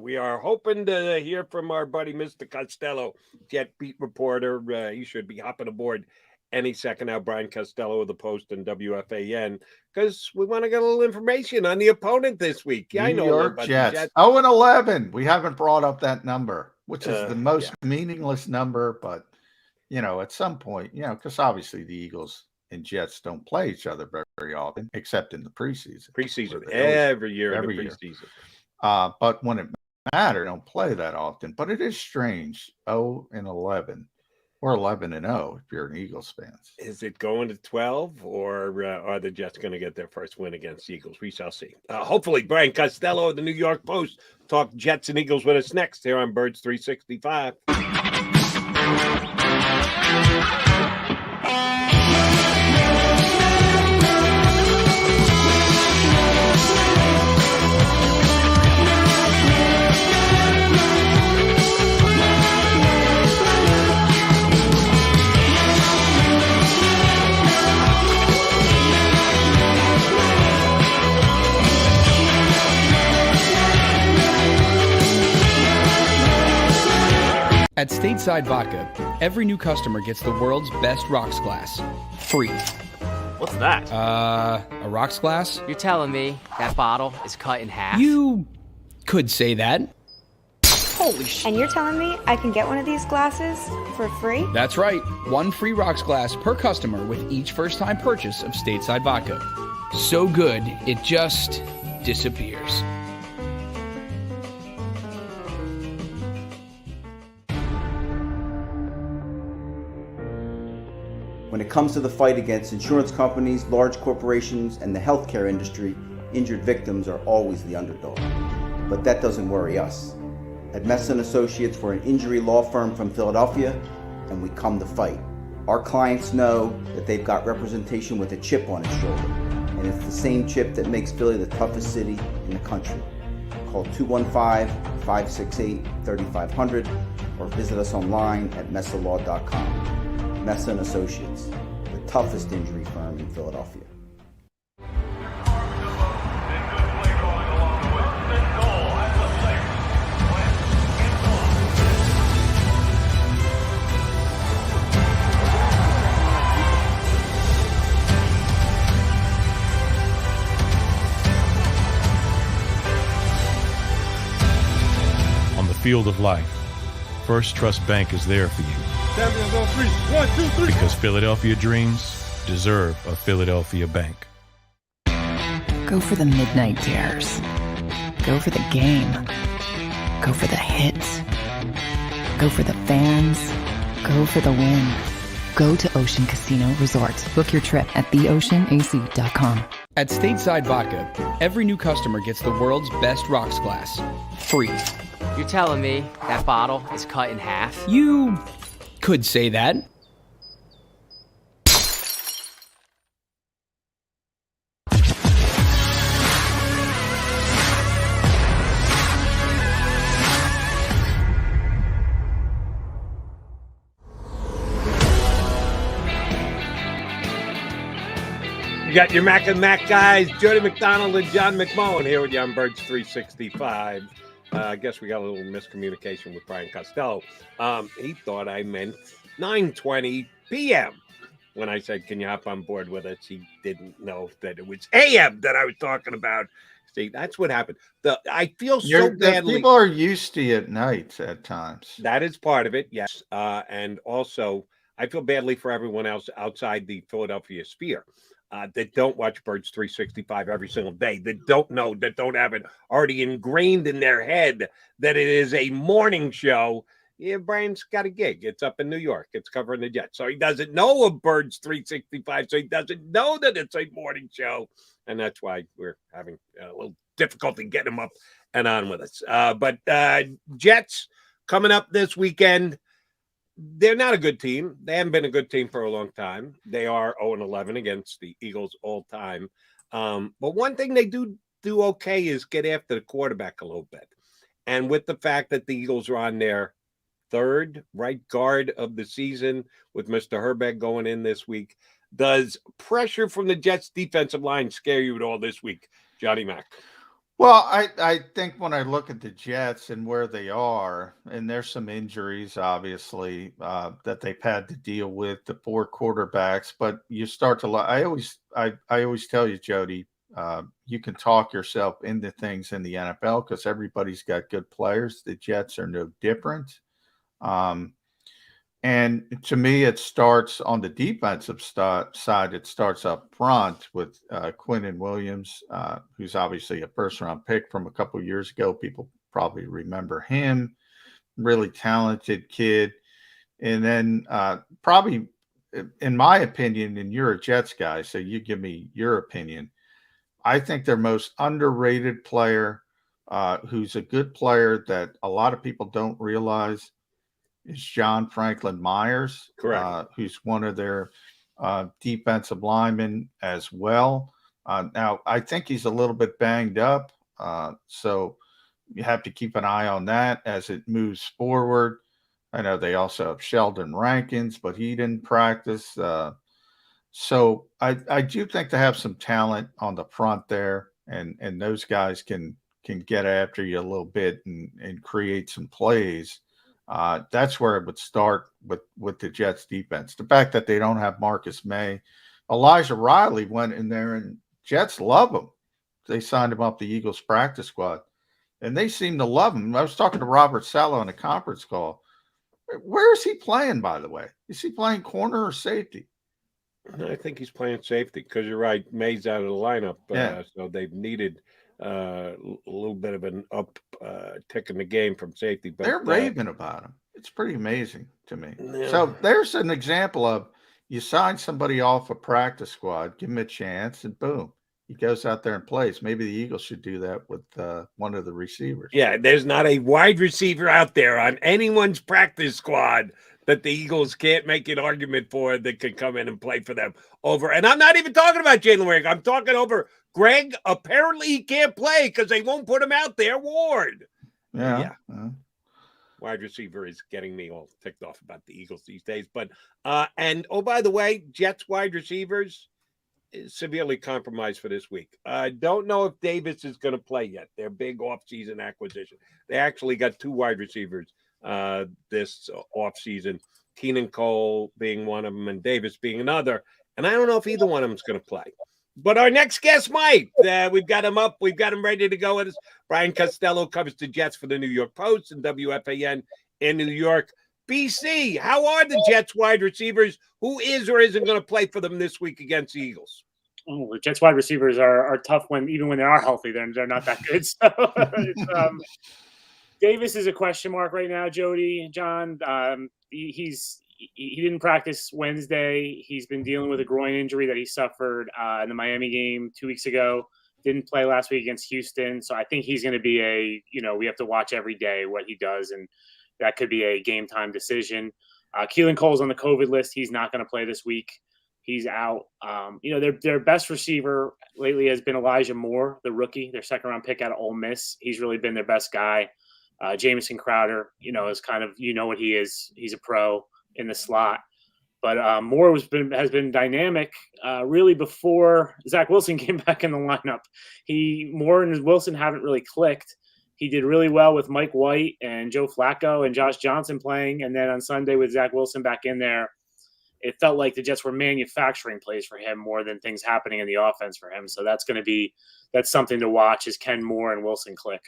We are hoping to hear from our buddy, Mr. Costello, Jet beat reporter. He should be hopping aboard any second now. Brian Costello of the Post and WFAN, because we want to get a little information on the opponent this week. Yeah, I know. New York Jets. 0-11. We haven't brought up that number, which is the most meaningless number, but at some point, because obviously the Eagles and Jets don't play each other very often, except in the preseason. Every year in the preseason. But when it matters, don't play that often. But it is strange. 0-11 or 11-0 if you're an Eagles fan. Is it going to 12, or are the Jets going to get their first win against the Eagles? We shall see. Hopefully, Brian Costello of the New York Post talk Jets and Eagles with us next here on Birds 365. At Stateside Vodka, every new customer gets the world's best rocks glass, free. What's that? A rocks glass? You're telling me that bottle is cut in half? You could say that. Holy shit. And you're telling me I can get one of these glasses for free? That's right. One free rocks glass per customer with each first-time purchase of Stateside Vodka. So good, it just disappears. When it comes to the fight against insurance companies, large corporations, and the healthcare industry, injured victims are always the underdog. But that doesn't worry us. At Mess & Associates, we're an injury law firm from Philadelphia, and we come to fight. Our clients know that they've got representation with a chip on its shoulder, and it's the same chip that makes Philly the toughest city in the country. Call 215-568-3500 or visit us online at messalaw.com. Mess & Associates, the toughest injury firm in Philadelphia. On the field of life, First Trust Bank is there for you. Champions on 3. 1, 2, 3. Because Philadelphia dreams deserve a Philadelphia bank. Go for the midnight dares. Go for the game. Go for the hits. Go for the fans. Go for the win. Go to Ocean Casino Resort. Book your trip at theoceanac.com. At Stateside Vodka, every new customer gets the world's best rocks glass, free. You're telling me that bottle is cut in half? You could say that. You got your Mac and Mac guys, Jody McDonald and John McMullen here with you on Birds 365. I guess we got a little miscommunication with Brian Costello. He thought I meant 9:20 p.m. When I said, can you hop on board with us? He didn't know that it was a.m. that I was talking about. See, that's what happened. I feel so badly. People are used to you at night at times. That is part of it, yes. And also, I feel badly for everyone else outside the Philadelphia sphere that don't watch Birds 365 every single day, that don't know, that don't have it already ingrained in their head that it is a morning show. Yeah, Brian's got a gig. It's up in New York. It's covering the Jets. So he doesn't know of Birds 365. So he doesn't know that it's a morning show. And that's why we're having a little difficulty getting him up and on with us. But Jets coming up this weekend. They're not a good team. They haven't been a good team for a long time. They are 0-11 against the Eagles all time. But one thing they do okay is get after the quarterback a little bit. And with the fact that the Eagles are on their third right guard of the season with Mr. Herbeck going in this week, does pressure from the Jets defensive line scare you at all this week, Johnny Mac? Well, I think when I look at the Jets and where they are, and there's some injuries, obviously, that they've had to deal with, the 4 quarterbacks, but you start to I always tell you, Jody, you can talk yourself into things in the NFL because everybody's got good players. The Jets are no different. And to me, it starts on the defensive side. It starts up front with Quinnen Williams, who's obviously a first-round pick from a couple years ago. People probably remember him. Really talented kid. And then probably, in my opinion, and you're a Jets guy, so you give me your opinion, I think their most underrated player, who's a good player that a lot of people don't realize, is John Franklin Myers, who's one of their defensive linemen as well. Now, I think he's a little bit banged up, so you have to keep an eye on that as it moves forward. I know they also have Sheldon Rankins, but he didn't practice. So I do think they have some talent on the front there, and those guys can get after you a little bit and create some plays. That's where it would start with the Jets defense. The fact that they don't have Marcus May, Elijah Riley went in there, and Jets love him. They signed him up the Eagles practice squad, and they seem to love him. I was talking to Robert Saleh on a conference call. Where is he playing, by the way? Is he playing corner or safety? I think he's playing safety because you're right. May's out of the lineup, Yeah. So they've needed a little bit of an tick in the game from safety. But they're raving about him. It's pretty amazing to me. Yeah. So there's an example of you sign somebody off a practice squad, give him a chance, and boom, he goes out there and plays. Maybe the Eagles should do that with one of the receivers. Yeah, there's not a wide receiver out there on anyone's practice squad that the Eagles can't make an argument for that can come in and play for them over. And I'm not even talking about Jalen Rigg. I'm talking over Greg. Apparently he can't play because they won't put him out there. Ward. Yeah. Wide receiver is getting me all ticked off about the Eagles these days. But and oh, by the way, Jets wide receivers is severely compromised for this week. I don't know if Davis is going to play yet. Their big offseason acquisition. They actually got 2 wide receivers this offseason. Keenan Cole being one of them and Davis being another. And I don't know if either one of them is going to play. But our next guest might. We've got him up. We've got him ready to go with us. Brian Costello covers the Jets for the New York Post and WFAN in New York. BC, how are the Jets wide receivers? Who is or isn't going to play for them this week against the Eagles? Oh, the Jets wide receivers are tough even when they are healthy. They're not that good. So Davis is a question mark right now, Jody, John. He didn't practice Wednesday. He's been dealing with a groin injury that he suffered in the Miami game 2 weeks ago. Didn't play last week against Houston. So I think he's going to be we have to watch every day what he does, and that could be a game time decision. Keelan Cole's on the COVID list. He's not going to play this week. He's out. Their best receiver lately has been Elijah Moore, the rookie, their second-round pick out of Ole Miss. He's really been their best guy. Jamison Crowder, is kind of, what he is. He's a pro in the slot. But Moore has been dynamic really before Zach Wilson came back in the lineup. Moore and Wilson haven't really clicked. He did really well with Mike White and Joe Flacco and Josh Johnson playing, and then on Sunday with Zach Wilson back in there, it felt like the Jets were manufacturing plays for him more than things happening in the offense for him. So that's something to watch, is can Moore and Wilson click.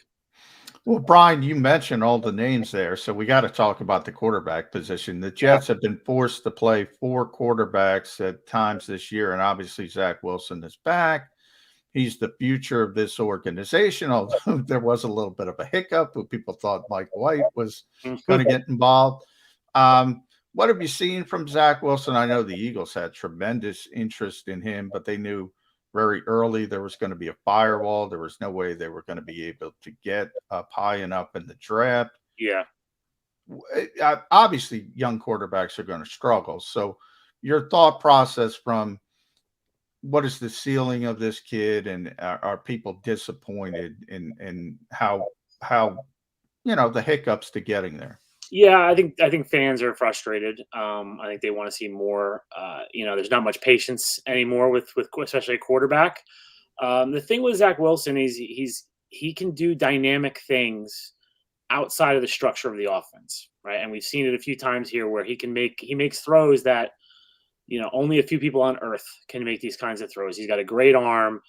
Well, Brian, you mentioned all the names there, so we got to talk about the quarterback position. The Jets have been forced to play 4 quarterbacks at times this year, and obviously Zach Wilson is back. He's the future of this organization, although there was a little bit of a hiccup. People thought Mike White was going to get involved. What have you seen from Zach Wilson? I know the Eagles had tremendous interest in him, but they knew very early there was going to be a firewall. There was no way they were going to be able to get up high enough in the draft. Yeah. Obviously, young quarterbacks are going to struggle. So your thought process from what is the ceiling of this kid, and are people disappointed in how the hiccups to getting there? Yeah, I think fans are frustrated. I think they want to see more. There's not much patience anymore with especially a quarterback. The thing with Zach Wilson is he can do dynamic things outside of the structure of the offense, right? And we've seen it a few times here where he makes throws that only a few people on earth can make these kinds of throws. He's got a great arm.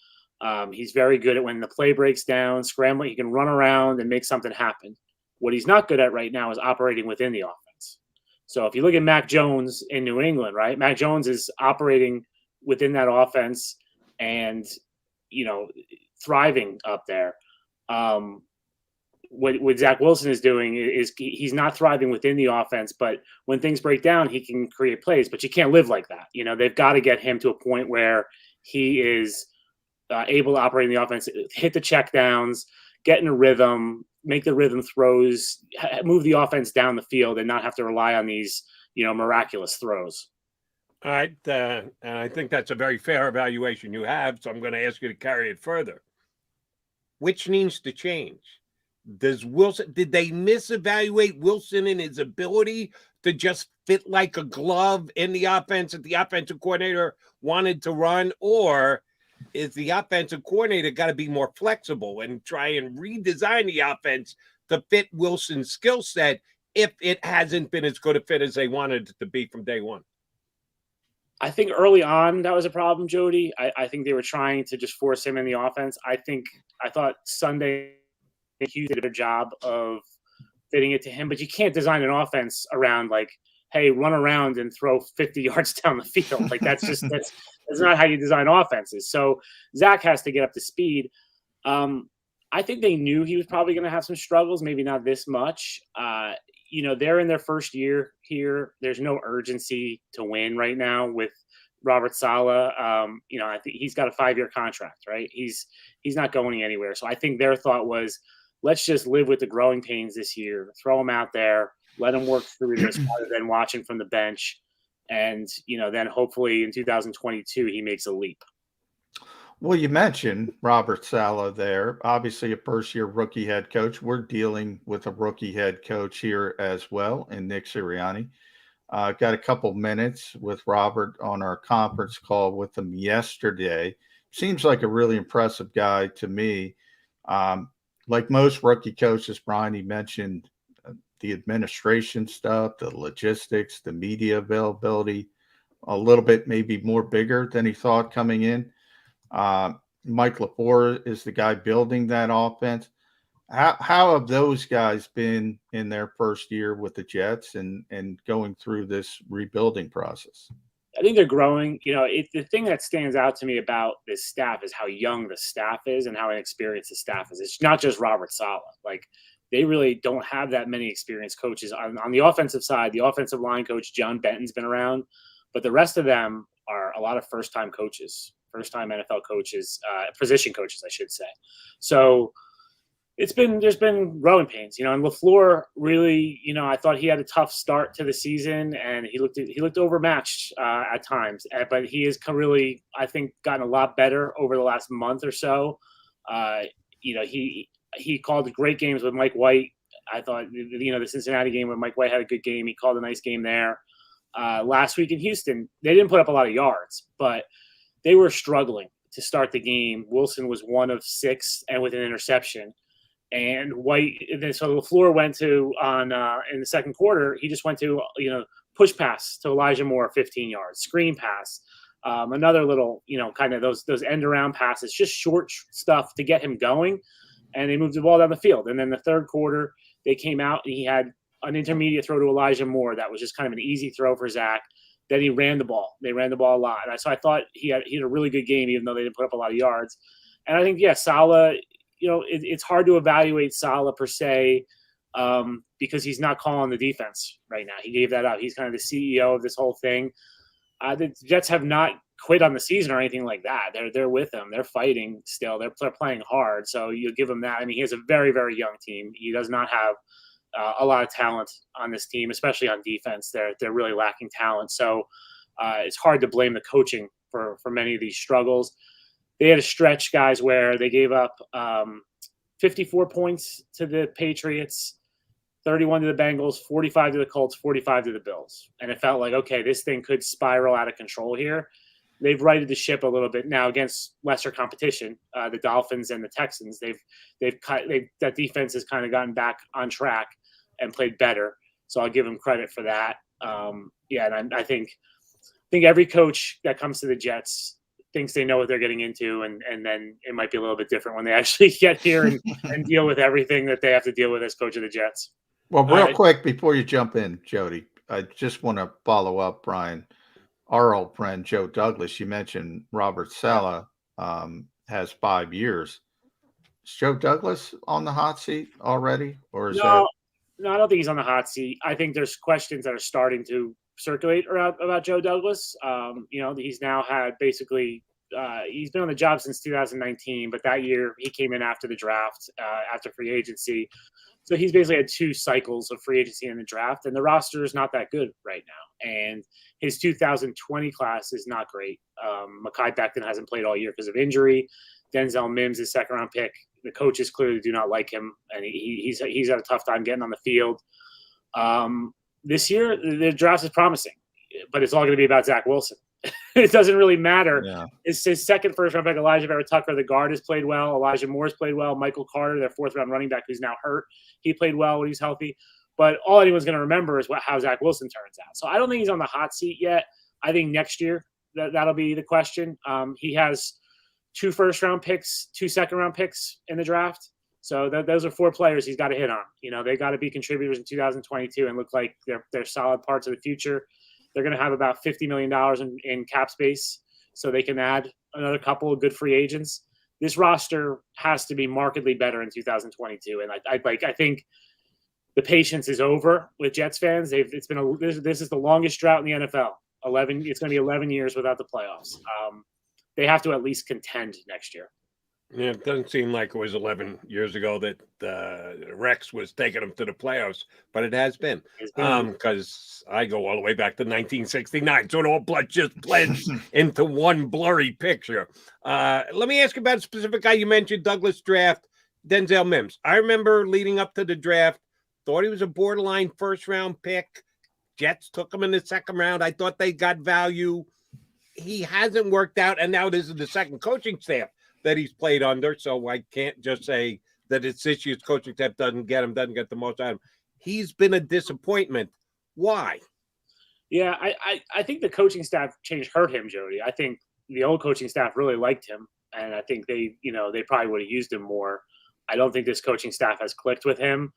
He's very good at when the play breaks down, scrambling. He can run around and make something happen. What he's not good at right now is operating within the offense. So if you look at Mac Jones in New England, right? Mac Jones is operating within that offense and, thriving up there. What Zach Wilson is doing is he's not thriving within the offense, but when things break down, he can create plays, but you can't live like that. They've got to get him to a point where he is able to operate in the offense, hit the check downs, get in a rhythm, make the rhythm throws, move the offense down the field, and not have to rely on these, miraculous throws. All right. And I think that's a very fair evaluation you have. So I'm going to ask you to carry it further. Which needs to change? Did they misevaluate Wilson in his ability to just fit like a glove in the offense that the offensive coordinator wanted to run? Or is the offensive coordinator got to be more flexible and try and redesign the offense to fit Wilson's skill set if it hasn't been as good a fit as they wanted it to be from day one? I think early on that was a problem, Jody. I think they were trying to just force him in the offense. I thought Sunday Hughes did a good job of fitting it to him, but you can't design an offense around like, hey, run around and throw 50 yards down the field. Like that's not how you design offenses. So Zach has to get up to speed. I think they knew he was probably going to have some struggles, maybe not this much. They're in their first year here. There's no urgency to win right now with Robert Saleh. I think he's got a 5-year contract, right? He's not going anywhere. So I think their thought was, let's just live with the growing pains this year, throw him out there, let him work through this rather than watching from the bench. And, then hopefully in 2022, he makes a leap. Well, you mentioned Robert Saleh there, obviously a first-year rookie head coach. We're dealing with a rookie head coach here as well, and Nick Sirianni. Got a couple minutes with Robert on our conference call with him yesterday. Seems like a really impressive guy to me. Like most rookie coaches, Brian, he mentioned the administration stuff, the logistics, the media availability, a little bit maybe more bigger than he thought coming in. Mike LaFleur is the guy building that offense. How have those guys been in their first year with the Jets and going through this rebuilding process? I think they're growing. The thing that stands out to me about this staff is how young the staff is and how inexperienced the staff is. It's not just Robert Saleh. Like, they really don't have that many experienced coaches. On the offensive side, the offensive line coach, John Benton's been around, but the rest of them are a lot of first-time coaches, first-time NFL coaches, position coaches, I should say. So there's been growing pains, and LaFleur really, I thought he had a tough start to the season and he looked overmatched at times, but he has really, I think, gotten a lot better over the last month or so. He called great games with Mike White. I thought, the Cincinnati game when Mike White had a good game, he called a nice game there. last week in Houston. They didn't put up a lot of yards, but they were struggling to start the game. Wilson was 1 of 6 and with an interception. And so LaFleur went to in the second quarter, he just went to, push pass to Elijah Moore, 15 yards, screen pass, another little, kind of those end around passes, just short stuff to get him going. And they moved the ball down the field. And then the third quarter, they came out and he had an intermediate throw to Elijah Moore. That was just kind of an easy throw for Zach. Then he ran the ball. They ran the ball a lot. And so I thought he had a really good game, even though they didn't put up a lot of yards. And I think, Saleh, it's hard to evaluate Saleh per se because he's not calling the defense right now. He gave that up. He's kind of the CEO of this whole thing. The Jets have not quit on the season or anything like that. They're with him. They're fighting still. They're playing hard. So you give him that. I mean, he has a very, very young team. He does not have a lot of talent on this team, especially on defense. They're really lacking talent. So it's hard to blame the coaching for many of these struggles. They had a stretch, guys, where they gave up 54 points to the Patriots, 31 to the Bengals, 45 to the Colts, 45 to the Bills. And it felt like, okay, this thing could spiral out of control here. They've righted the ship a little bit now against lesser competition, the Dolphins and the Texans. That defense has kind of gotten back on track and played better. So I'll give them credit for that. And I think every coach that comes to the Jets thinks they know what they're getting into, and then it might be a little bit different when they actually get here and deal with everything that they have to deal with as coach of the Jets. Well, real quick before you jump in, Jody, I just want to follow up, Brian. Our old friend Joe Douglas, you mentioned Robert Saleh has 5 years. Is Joe Douglas on the hot seat already, or is No, I don't think he's on the hot seat. I think there's questions that are starting to circulate around about Joe Douglas. He's now had basically he's been on the job since 2019, but that year he came in after the draft, after free agency. So he's basically had 2 cycles of free agency and the draft, and the roster is not that good right now. And his 2020 class is not great. Mekhi Becton hasn't played all year because of injury. Denzel Mims is second-round pick. The coaches clearly do not like him, and he's had a tough time getting on the field. This year, the draft is promising, but it's all going to be about Zach Wilson. It doesn't really matter. Yeah. It's his second first-round pick, Elijah Vera-Tucker. The guard has played well. Elijah Moore's played well. Michael Carter, their fourth-round running back, who's now hurt, he played well when he's healthy. But all anyone's going to remember is how Zach Wilson turns out. So I don't think he's on the hot seat yet. I think next year that'll be the question. He has 2 first-round picks, 2 second-round picks in the draft. So those are 4 players he's got to hit on. They got to be contributors in 2022 and look like they're solid parts of the future. They're going to have about $50 million in cap space, so they can add another couple of good free agents. This roster has to be markedly better in 2022, and I think the patience is over with Jets fans. This is the longest drought in the NFL. It's going to be 11 years without the playoffs. They have to at least contend next year. Yeah, it doesn't seem like it was 11 years ago that Rex was taking them to the playoffs, but it has been. Because I go all the way back to 1969, so it all just blends into one blurry picture. Let me ask you about a specific guy you mentioned, Douglas draft, Denzel Mims. I remember leading up to the draft, thought he was a borderline first-round pick. Jets took him in the second round. I thought they got value. He hasn't worked out, and now this is the second coaching staff that he's played under, so I can't just say that it's this year's coaching staff doesn't get the most out of him. He's been a disappointment. Why? Yeah, I think the coaching staff change hurt him, Jody. I think the old coaching staff really liked him, and I think they probably would have used him more. I don't think this coaching staff has clicked with him.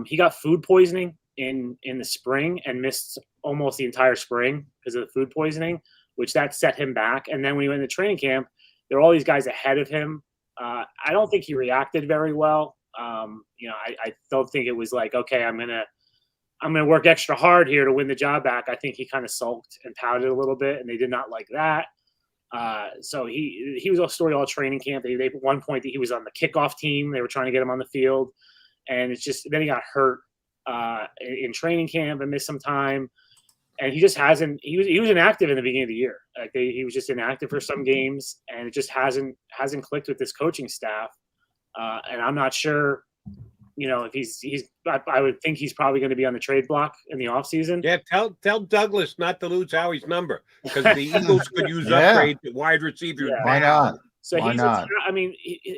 He got food poisoning in the spring and missed almost the entire spring because of the food poisoning, which that set him back. And then when he went to training camp, there were all these guys ahead of him. I don't think he reacted very well. I don't think it was like, okay, I'm gonna work extra hard here to win the job back. I think he kind of sulked and pouted a little bit, and they did not like that. So he was a story all training camp. They at one point that he was on the kickoff team. They were trying to get him on the field, and it's just then he got hurt in training camp and missed some time. And he just hasn't. He was inactive in the beginning of the year. Like he was just inactive for some games, and it just hasn't clicked with this coaching staff. And I'm not sure if I would think he's probably going to be on the trade block in the offseason. Yeah, tell Douglas not to lose Howie's number because the Eagles could use upgrade to wide receiver. Yeah. Why not? So Why he's, not? I mean,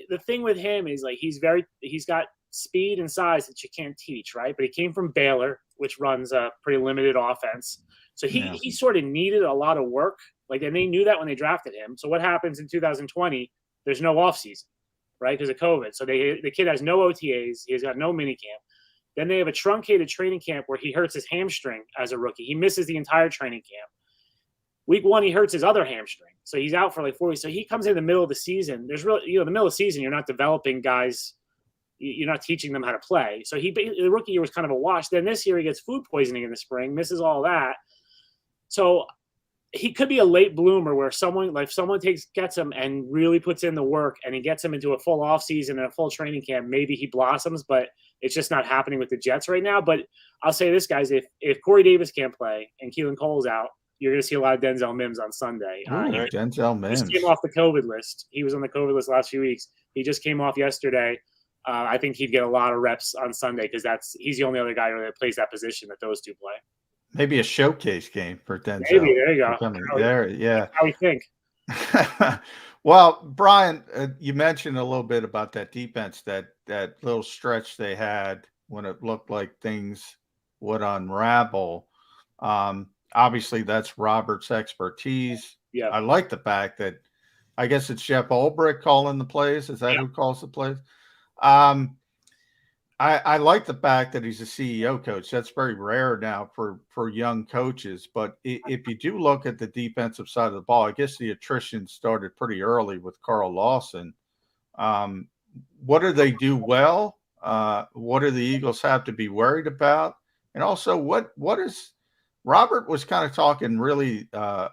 the thing with him is like he's got speed and size that you can't teach, right? But he came from Baylor, which runs a pretty limited offense. So he sort of needed a lot of work. Like, and they knew that when they drafted him. So what happens in 2020? There's no offseason, right? Because of COVID. So the kid has no OTAs. He's got no minicamp. Then they have a truncated training camp where he hurts his hamstring as a rookie. He misses the entire training camp. Week 1, he hurts his other hamstring. So he's out for like 4 weeks. So he comes in the middle of the season. There's really, the middle of the season, you're not developing guys. You're not teaching them how to play. So the rookie year was kind of a wash. Then this year he gets food poisoning in the spring, misses all that. So he could be a late bloomer where someone gets him and really puts in the work and he gets him into a full off season and a full training camp. Maybe he blossoms, but it's just not happening with the Jets right now. But I'll say this, guys, if Corey Davis can't play and Keelan Cole's out, you're going to see a lot of Denzel Mims on Sunday. Denzel Mims. He just came off the COVID list. He was on the COVID list last few weeks. He just came off yesterday. I think he'd get a lot of reps on Sunday because he's the only other guy that plays that position that those two play. Maybe a showcase game for Denzel. Maybe, there you go. Yeah. How we think. Well, Brian, you mentioned a little bit about that defense, that little stretch they had when it looked like things would unravel. Obviously, that's Robert's expertise. Yeah. I like the fact that I guess it's Jeff Ulbrich calling the plays. Is that who calls the plays? I like the fact that he's a CEO coach. That's very rare now for young coaches. But if you do look at the defensive side of the ball, I guess the attrition started pretty early with Carl Lawson. What do they do well? What do the Eagles have to be worried about? And also, what is Robert was kind of talking really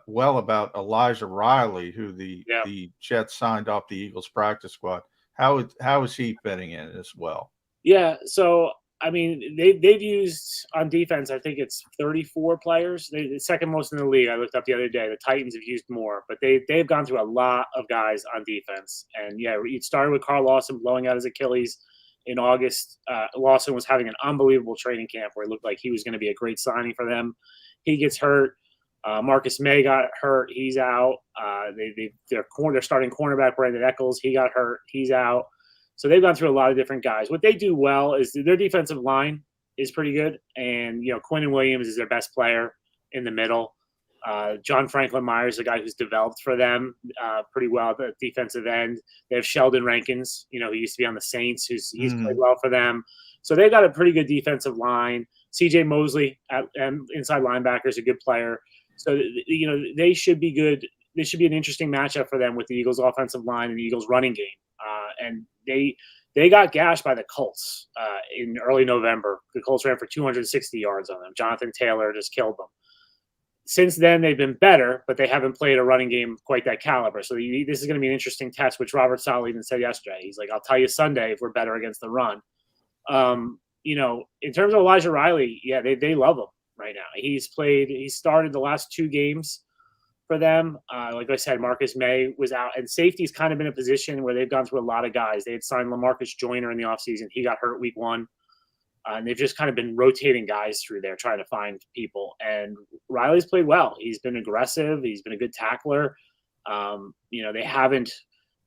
well about Elijah Riley, who the Jets signed off the Eagles practice squad. How is he fitting in as well? Yeah, so I mean, they've used on defense, I think it's 34 players. The second most in the league. I looked up the other day. The Titans have used more, but they've gone through a lot of guys on defense. And yeah, it started with Carl Lawson blowing out his Achilles in August. Lawson was having an unbelievable training camp where it looked like he was going to be a great signing for them. He gets hurt. Marcus May got hurt. He's out. They're starting cornerback Brandon Eccles. He got hurt. He's out. So they've gone through a lot of different guys. What they do well is their defensive line is pretty good. And, Quinnen Williams is their best player in the middle. John Franklin Myers, the guy who's developed for them pretty well at the defensive end. They have Sheldon Rankins, who used to be on the Saints, he's played well for them. So they've got a pretty good defensive line. CJ Mosley at inside linebacker is a good player. So, they should be good. This should be an interesting matchup for them with the Eagles offensive line and the Eagles running game. And they got gashed by the Colts in early November. The Colts ran for 260 yards on them. Jonathan Taylor just killed them. Since then, they've been better, but they haven't played a running game quite that caliber. So this is going to be an interesting test, which Robert Saleh even said yesterday. He's like, I'll tell you Sunday if we're better against the run. In terms of Elijah Riley, yeah, they love him right now. He started the last 2 games for them. Like I said, Marcus May was out, and safety's kind of been a position where they've gone through a lot of guys. They had signed LaMarcus Joyner in the offseason. He got hurt week 1. And they've just kind of been rotating guys through there, trying to find people. And Riley's played well. He's been aggressive. He's been a good tackler. They haven't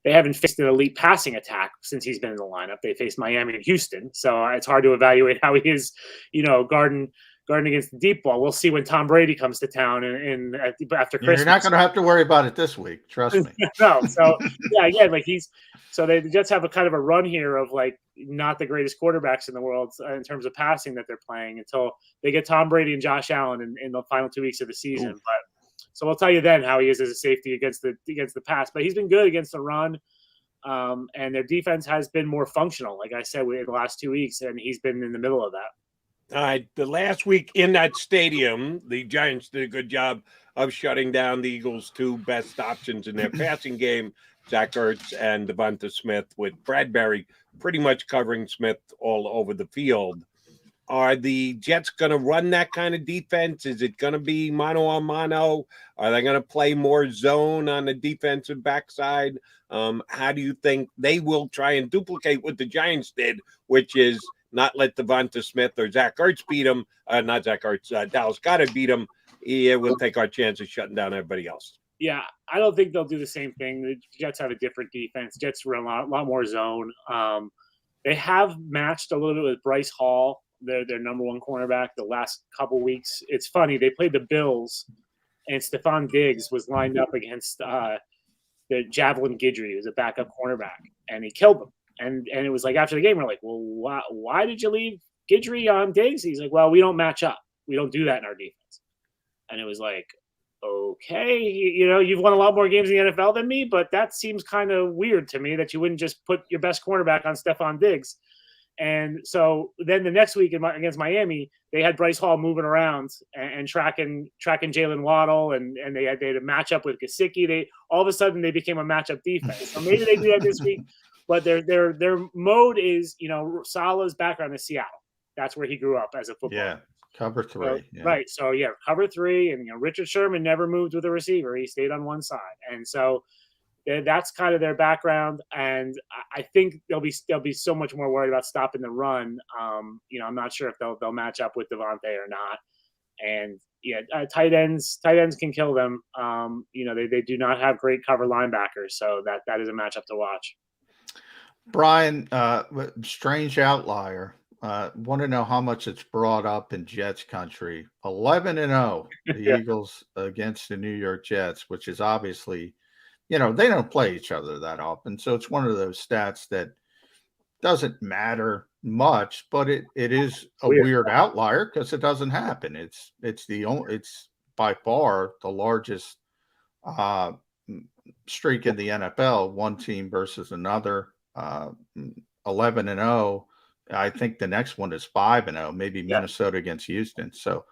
faced an elite passing attack since he's been in the lineup. They faced Miami and Houston. So it's hard to evaluate how he is, guarding against the deep ball. We'll see when Tom Brady comes to town after Christmas. You're not going to have to worry about it this week. Trust me. No. So yeah, again, the Jets have a kind of a run here of not the greatest quarterbacks in the world in terms of passing that they're playing until they get Tom Brady and Josh Allen in the final 2 weeks of the season. But so we'll tell you then how he is as a safety against the pass. But he's been good against the run. And their defense has been more functional, like I said, in the last 2 weeks, and he's been in the middle of that. The last week in that stadium, the Giants did a good job of shutting down the Eagles' 2 best options in their passing game, Zach Ertz and Devonta Smith, with Bradbury pretty much covering Smith all over the field. Are the Jets going to run that kind of defense? Is it going to be mano-a-mano? Are they going to play more zone on the defensive backside? How do you think they will try and duplicate what the Giants did, which is not let Devonta Smith or Zach Ertz beat him. Not Zach Ertz, Dallas Goedert beat him. We'll take our chance of shutting down everybody else. Yeah, I don't think they'll do the same thing. The Jets have a different defense. Jets run a lot more zone. They have matched a little bit with Bryce Hall, their number one cornerback, the last couple weeks. It's funny. They played the Bills, and Stephon Diggs was lined up against the Javelin Guidry, who's a backup cornerback, and he killed them. And it was like after the game, we're like, well, why did you leave Guidry on Diggs? He's like, well, we don't match up. We don't do that in our defense. And it was like, okay, you've won a lot more games in the NFL than me, but that seems kind of weird to me that you wouldn't just put your best cornerback on Stephon Diggs. And so then the next week against Miami, they had Bryce Hall moving around and tracking Jalen Waddle, and they had a matchup with Gesicki. All of a sudden they became a matchup defense. So maybe they do that this week, but their mode is, Salah's background is Seattle. That's where he grew up as a footballer. Yeah. Cover 3. So, yeah. Right. So, cover 3. And, Richard Sherman never moved with a receiver. He stayed on one side. And so that's kind of their background. And I think they'll be so much more worried about stopping the run. I'm not sure if they'll match up with Devontae or not. And, tight ends can kill them. They do not have great cover linebackers. So that is a matchup to watch. Brian, strange outlier. Want to know how much it's brought up in Jets country. 11-0, the Eagles against the New York Jets, which is obviously, they don't play each other that often. So it's one of those stats that doesn't matter much, but it is a weird outlier because it doesn't happen. It's by far the largest streak in the NFL, one team versus another, 11-0. I think the next one is 5-0, maybe Minnesota against Houston. So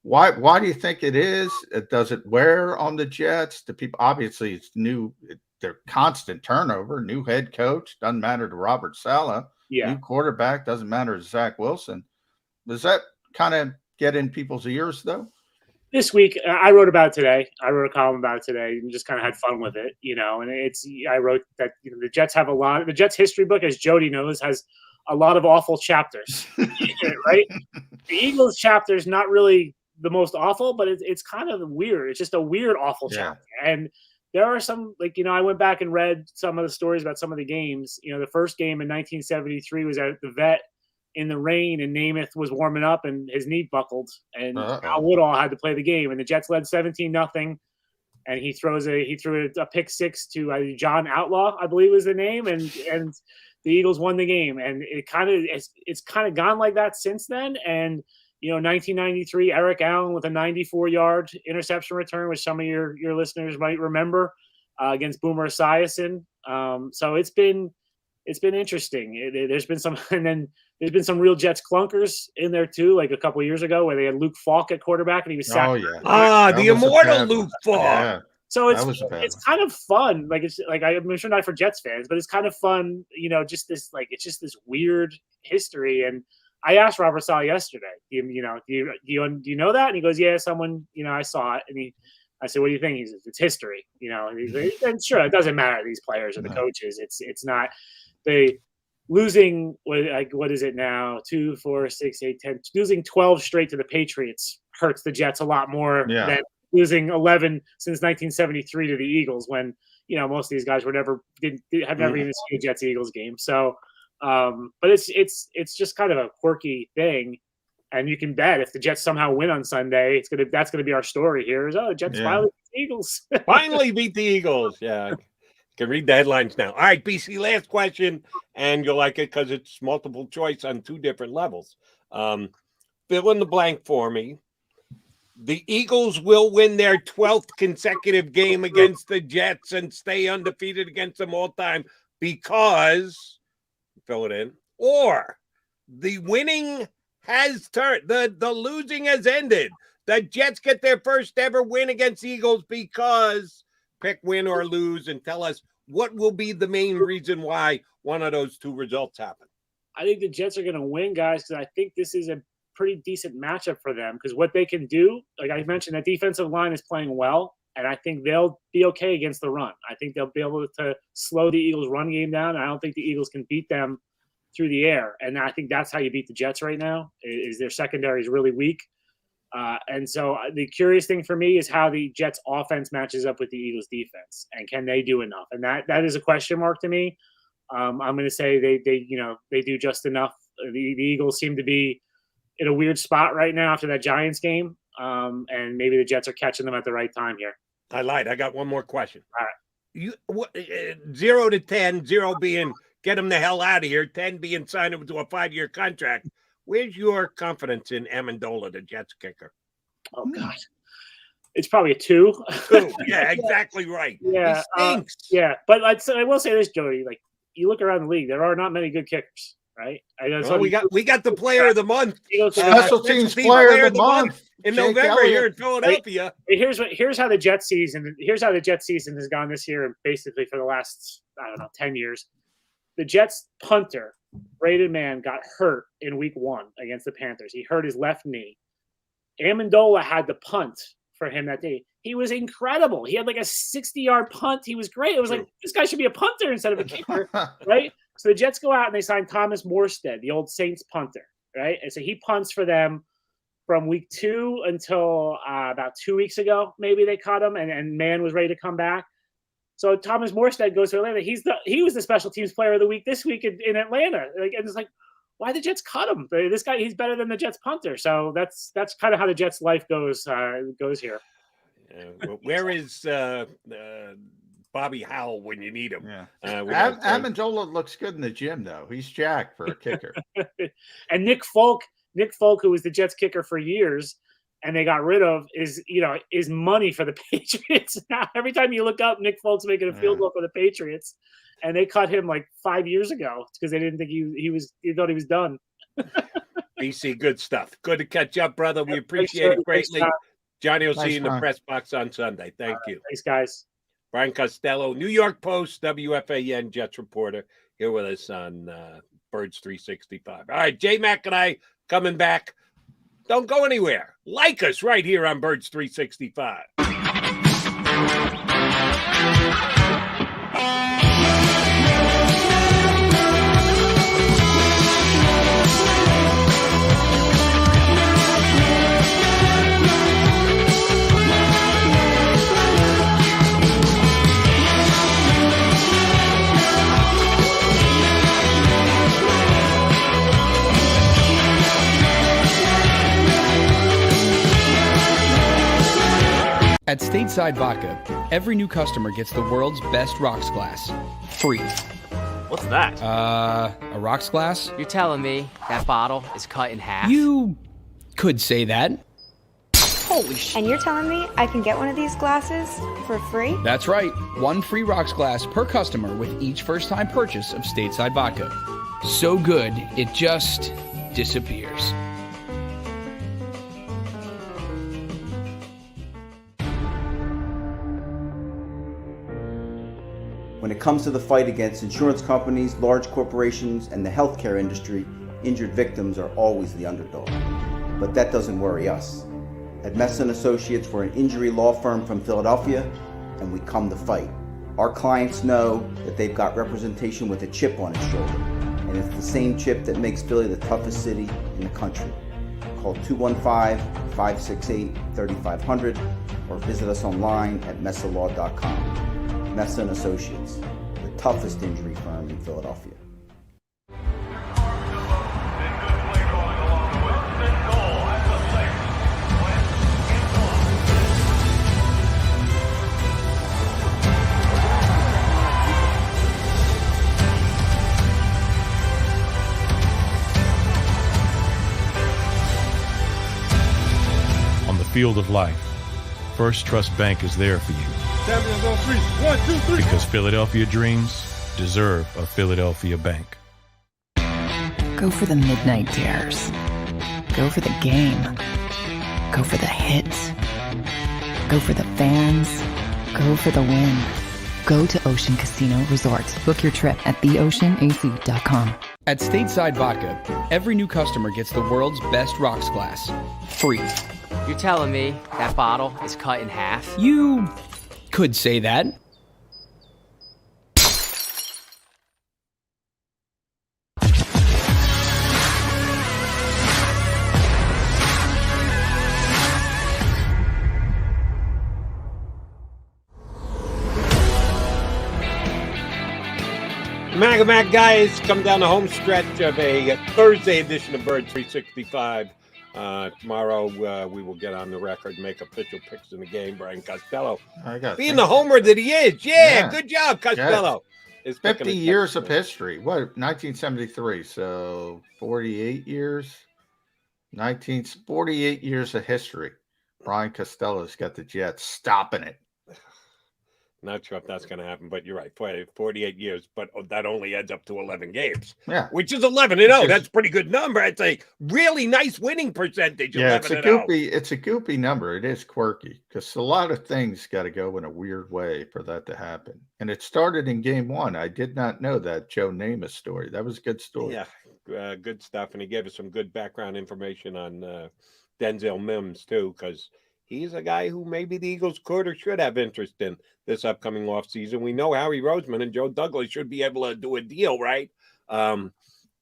why do you think it is? Does it wear on the Jets? The people, obviously it's new. They're constant turnover, new head coach, doesn't matter to Robert Saleh, new quarterback, doesn't matter to Zach Wilson. Does that kind of get in people's ears though? This week, I wrote about it today. I wrote a column about it today and just kind of had fun with it, and I wrote that the Jets have the Jets history book, as Jody knows, has a lot of awful chapters, right? The Eagles chapter is not really the most awful, but it's kind of weird. It's just a weird, awful chapter. And there are some, I went back and read some of the stories about some of the games. The first game in 1973 was at the Vet in the rain, and Namath was warming up and his knee buckled, and Al Woodall had to play the game, and the Jets led 17-0. And he threw a pick six to John Outlaw, I believe was the name, and the Eagles won the game, and it's kind of gone like that since then. And 1993, Eric Allen with a 94-yard interception return, which some of your listeners might remember, against Boomer Esiason. So it's been interesting. There's been some, and then there's been some real Jets clunkers in there too, like a couple of years ago where they had Luke Falk at quarterback and he was sacked. The immortal Luke Falk. Yeah. So it's kind of fun. I'm sure not for Jets fans, but it's kind of fun. It's just this weird history. And I asked Robert Saleh yesterday, do you know that? And he goes, yeah, someone, I saw it. And I said, what do you think? He says, it's history. And he's like, and sure, it doesn't matter. These players or the coaches. It's not they losing. What is it now? 2, 4, 6, 8, 10. Losing 12 straight to the Patriots hurts the Jets a lot more than losing 11 since 1973 to the Eagles, when most of these guys have never even seen a Jets Eagles game. So, but it's just kind of a quirky thing, and you can bet if the Jets somehow win on Sunday, that's gonna be our story here. Is Jets finally beat the Eagles? Finally beat the Eagles. Yeah, you can read the headlines now. All right, BC, last question, and you'll like it because it's multiple choice on 2 different levels. Fill in the blank for me. The Eagles will win their 12th consecutive game against the Jets and stay undefeated against them all time because, fill it in, or the winning has turned, the losing has ended. The Jets get their first ever win against the Eagles because, pick win or lose and tell us what will be the main reason why one of those 2 results happen. I think the Jets are going to win, guys, because I think this is a pretty decent matchup for them, because what they can do, like I mentioned, that defensive line is playing well, and I think they'll be okay against the run. I think they'll be able to slow the Eagles' run game down, and I don't think the Eagles can beat them through the air. And I think that's how you beat the Jets right now, is their secondary is really weak. And so the curious thing for me is how the Jets offense matches up with the Eagles defense, and can they do enough? And that is a question mark to me. I'm going to say they do just enough. The Eagles seem to be in a weird spot right now after that Giants game. And maybe the Jets are catching them at the right time here. I lied. I got one more question. All right. 0 to 10, 0 being get him the hell out of here, 10 being signed him to a 5-year contract. Where's your confidence in Amendola, the Jets kicker? Oh, God. It's probably a 2. Yeah, exactly right. Yeah. He stinks. Yeah. But I will say this, Jody. Like, you look around the league, there are not many good kickers, right? Well, we got the player of the month. Special teams player of the month in Jake November Elliott. here in Philadelphia. Here's how the Jets season has gone this year, and basically for the last 10 years. The Jets punter, Braden Mann, got hurt in week 1 against the Panthers. He hurt his left knee. Amendola had the punt for him that day. He was incredible. He had like a 60-yard punt. He was great. It was like, this guy should be a punter instead of a kicker, right? So the Jets go out and they sign Thomas Morstead, the old Saints punter, right? And so he punts for them from week 2 until about 2 weeks ago. Maybe they cut him, and Mann was ready to come back. So Thomas Morstead goes to Atlanta. He was the special teams player of the week this week in Atlanta. And it's like, why the Jets cut him? This guy, he's better than the Jets punter. So that's kind of how the Jets' life goes here. Well, where is Bobby Howell when you need him? Yeah. Amendola looks good in the gym, though. He's jacked for a kicker. And Nick Folk, who was the Jets kicker for years, and they got rid of, is money for the Patriots. Now, every time you look up, Nick Folk's making a field goal for the Patriots, and they cut him like 5 years ago because they didn't think he thought he was done. BC, good stuff. Good to catch up, brother. We appreciate it greatly. Johnny will see you in the press box on Sunday. Thank you. Thanks, guys. Brian Costello, New York Post, WFAN Jets reporter, here with us on Birds 365. All right, J-Mac and I coming back. Don't go anywhere. Like us right here on Birds 365. At Stateside Vodka, every new customer gets the world's best rocks glass, free. What's that? A rocks glass? You're telling me that bottle is cut in half? You could say that. Holy shit. And you're telling me I can get one of these glasses for free? That's right. 1 free rocks glass per customer with each first-time purchase of Stateside Vodka. So good, it just disappears. When it comes to the fight against insurance companies, large corporations, and the healthcare industry, injured victims are always the underdog. But that doesn't worry us. At Messon Associates, we're an injury law firm from Philadelphia, and we come to fight. Our clients know that they've got representation with a chip on its shoulder, and it's the same chip that makes Philly the toughest city in the country. Call 215-568-3500 or visit us online at messalaw.com. Messon Associates, the toughest injury firm in Philadelphia. On the field of life, First Trust Bank is there for you. Champions on 3. 1, 2, 3. Because Philadelphia dreams deserve a Philadelphia bank. Go for the midnight dares. Go for the game. Go for the hits. Go for the fans. Go for the win. Go to Ocean Casino Resort. Book your trip at theoceanac.com. At Stateside Vodka, every new customer gets the world's best rocks glass, free. You're telling me that bottle is cut in half? You could say that. Mag guys, come down the home stretch of a Thursday edition of Bird 365. Tomorrow we will get on the record, make official picks in the game. Brian Costello, being the homer that he is. Yeah. Good job, Costello. Yes. 50 years of history. What, 1973, so 48 years. 48 years of history. Brian Costello's got the Jets stopping it. Not sure if that's going to happen, but you're right. 48 years, but that only adds up to 11 games. Yeah. Which is 11-0. That's a pretty good number. It's a really nice winning percentage. Yeah, it's a goopy number. It is quirky because a lot of things got to go in a weird way for that to happen. And it started in game one. I did not know that Joe Namath story. That was a good story. Yeah, good stuff. And he gave us some good background information on Denzel Mims, too, because he's a guy who maybe the Eagles could or should have interest in this upcoming offseason. We know Harry Roseman and Joe Douglas should be able to do a deal, right? And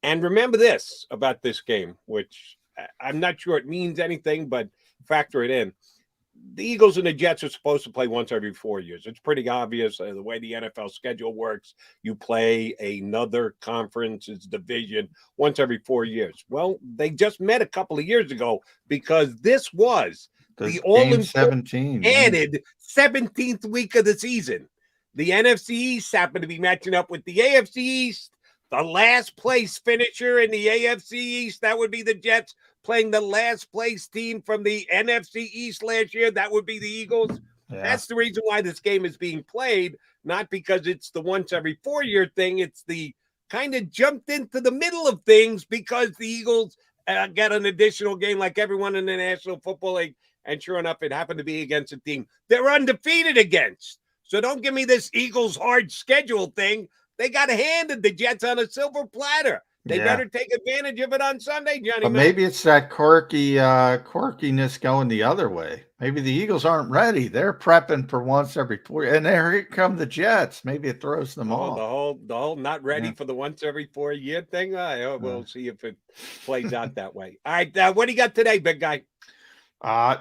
remember this about this game, which I'm not sure it means anything, but factor it in. The Eagles and the Jets are supposed to play once every 4 years. It's pretty obvious the way the NFL schedule works. You play another conference's division once every 4 years. Well, they just met a couple of years ago because this was the all-important added 17th week of the season. The NFC East happened to be matching up with the AFC East. The last place finisher in the AFC East, that would be the Jets, playing the last place team from the NFC East last year. That would be the Eagles. Yeah. That's the reason why this game is being played, not because it's the once every 4 year thing. It's the kind of jumped into the middle of things because the Eagles got an additional game like everyone in the National Football League. And sure enough, it happened to be against a team they're undefeated against. So don't give me this Eagles hard schedule thing. They got handed the Jets on a silver platter. They better take advantage of it on Sunday, Johnny. But maybe it's that quirkiness going the other way. Maybe the Eagles aren't ready. They're prepping for once every 4 years. And here come the Jets. Maybe it throws them off. The whole not ready for the once every 4 year thing. We'll see if it plays out that way. All right, what do you got today, big guy?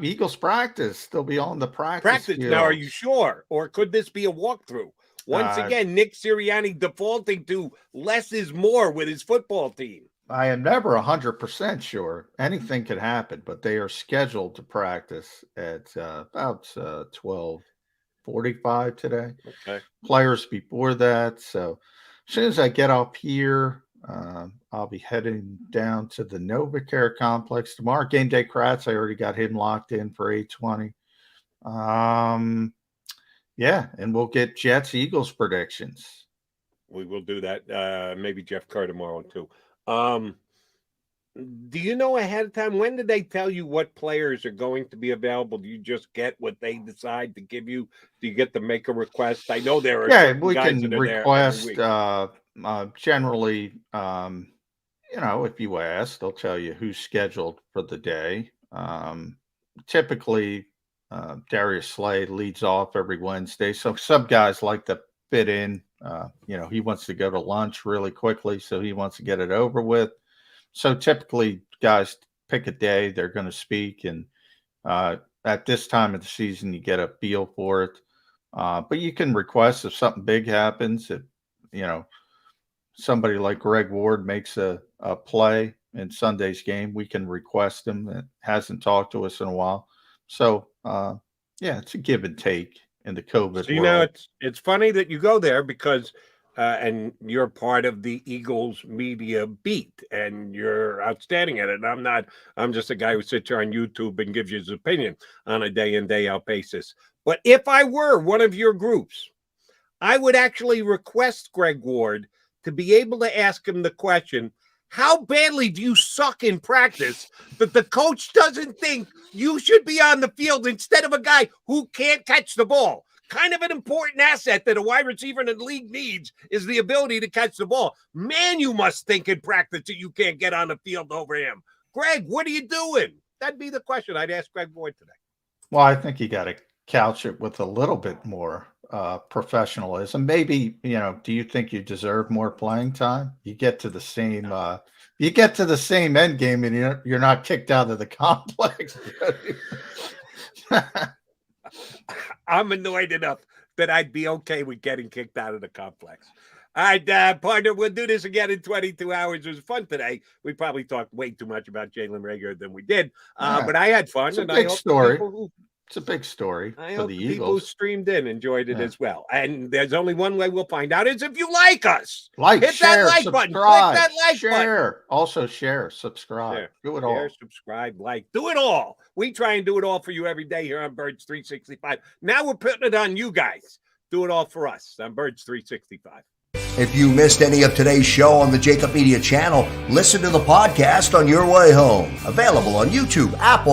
Eagles practice. They'll be on the practice field. Now, are you sure? Or could this be a walkthrough? Once again, Nick Sirianni defaulting to less is more with his football team. I am never 100% sure. Anything could happen, but they are scheduled to practice at about 12:45 today. Okay. Players before that. So as soon as I get up here, I'll be heading down to the NovaCare complex tomorrow. Game day Kratz, I already got him locked in for 8:20. Yeah, and we'll get Jets Eagles predictions. We will do that. Maybe Jeff Kerr tomorrow too. Do you know ahead of time? When did they tell you what players are going to be available? Do you just get what they decide to give you? Do you get to make a request? I know there are we can request generally. If you ask, they'll tell you who's scheduled for the day. Typically, Darius Slade leads off every Wednesday. So some guys like to fit in. He wants to go to lunch really quickly, so he wants to get it over with. So typically, guys pick a day they're going to speak, and at this time of the season, you get a feel for it. But you can request if something big happens. If somebody like Greg Ward makes a play in Sunday's game, we can request him. That hasn't talked to us in a while. So, it's a give and take in the COVID world. It's funny that you go there because and you're part of the Eagles media beat, and you're outstanding at it. And I'm just a guy who sits here on YouTube and gives you his opinion on a day in, day out basis. But if I were one of your groups, I would actually request Greg Ward to be able to ask him the question, how badly do you suck in practice that the coach doesn't think you should be on the field instead of a guy who can't catch the ball? Kind of an important asset that a wide receiver in the league needs is the ability to catch the ball. Man, you must think in practice that you can't get on the field over him. Greg, what are you doing? That'd be the question I'd ask Greg Boyd today. Well, I think you got to couch it with a little bit more professionalism. Maybe, do you think you deserve more playing time? You get to the same end game and you're not kicked out of the complex. I'm annoyed enough that I'd be okay with getting kicked out of the complex. All right, partner, we'll do this again in 22 hours. It was fun today. We probably talked way too much about Jalen Reagor than we did, but I had fun. It's a and big I hope story. people It's a big story I for hope the the people who Eagles. streamed in enjoyed it as well. And there's only one way we'll find out is if you like us. Like, hit share, that like subscribe, button. Click that like share. button. Also share, subscribe. Share, Do it share, all. subscribe, like. Do it all. We try and do it all for you every day here on Birds 365. Now we're putting it on you guys. Do it all for us on Birds 365. If you missed any of today's show on the JAKIB Media channel, listen to the podcast on your way home. Available on YouTube, Apple,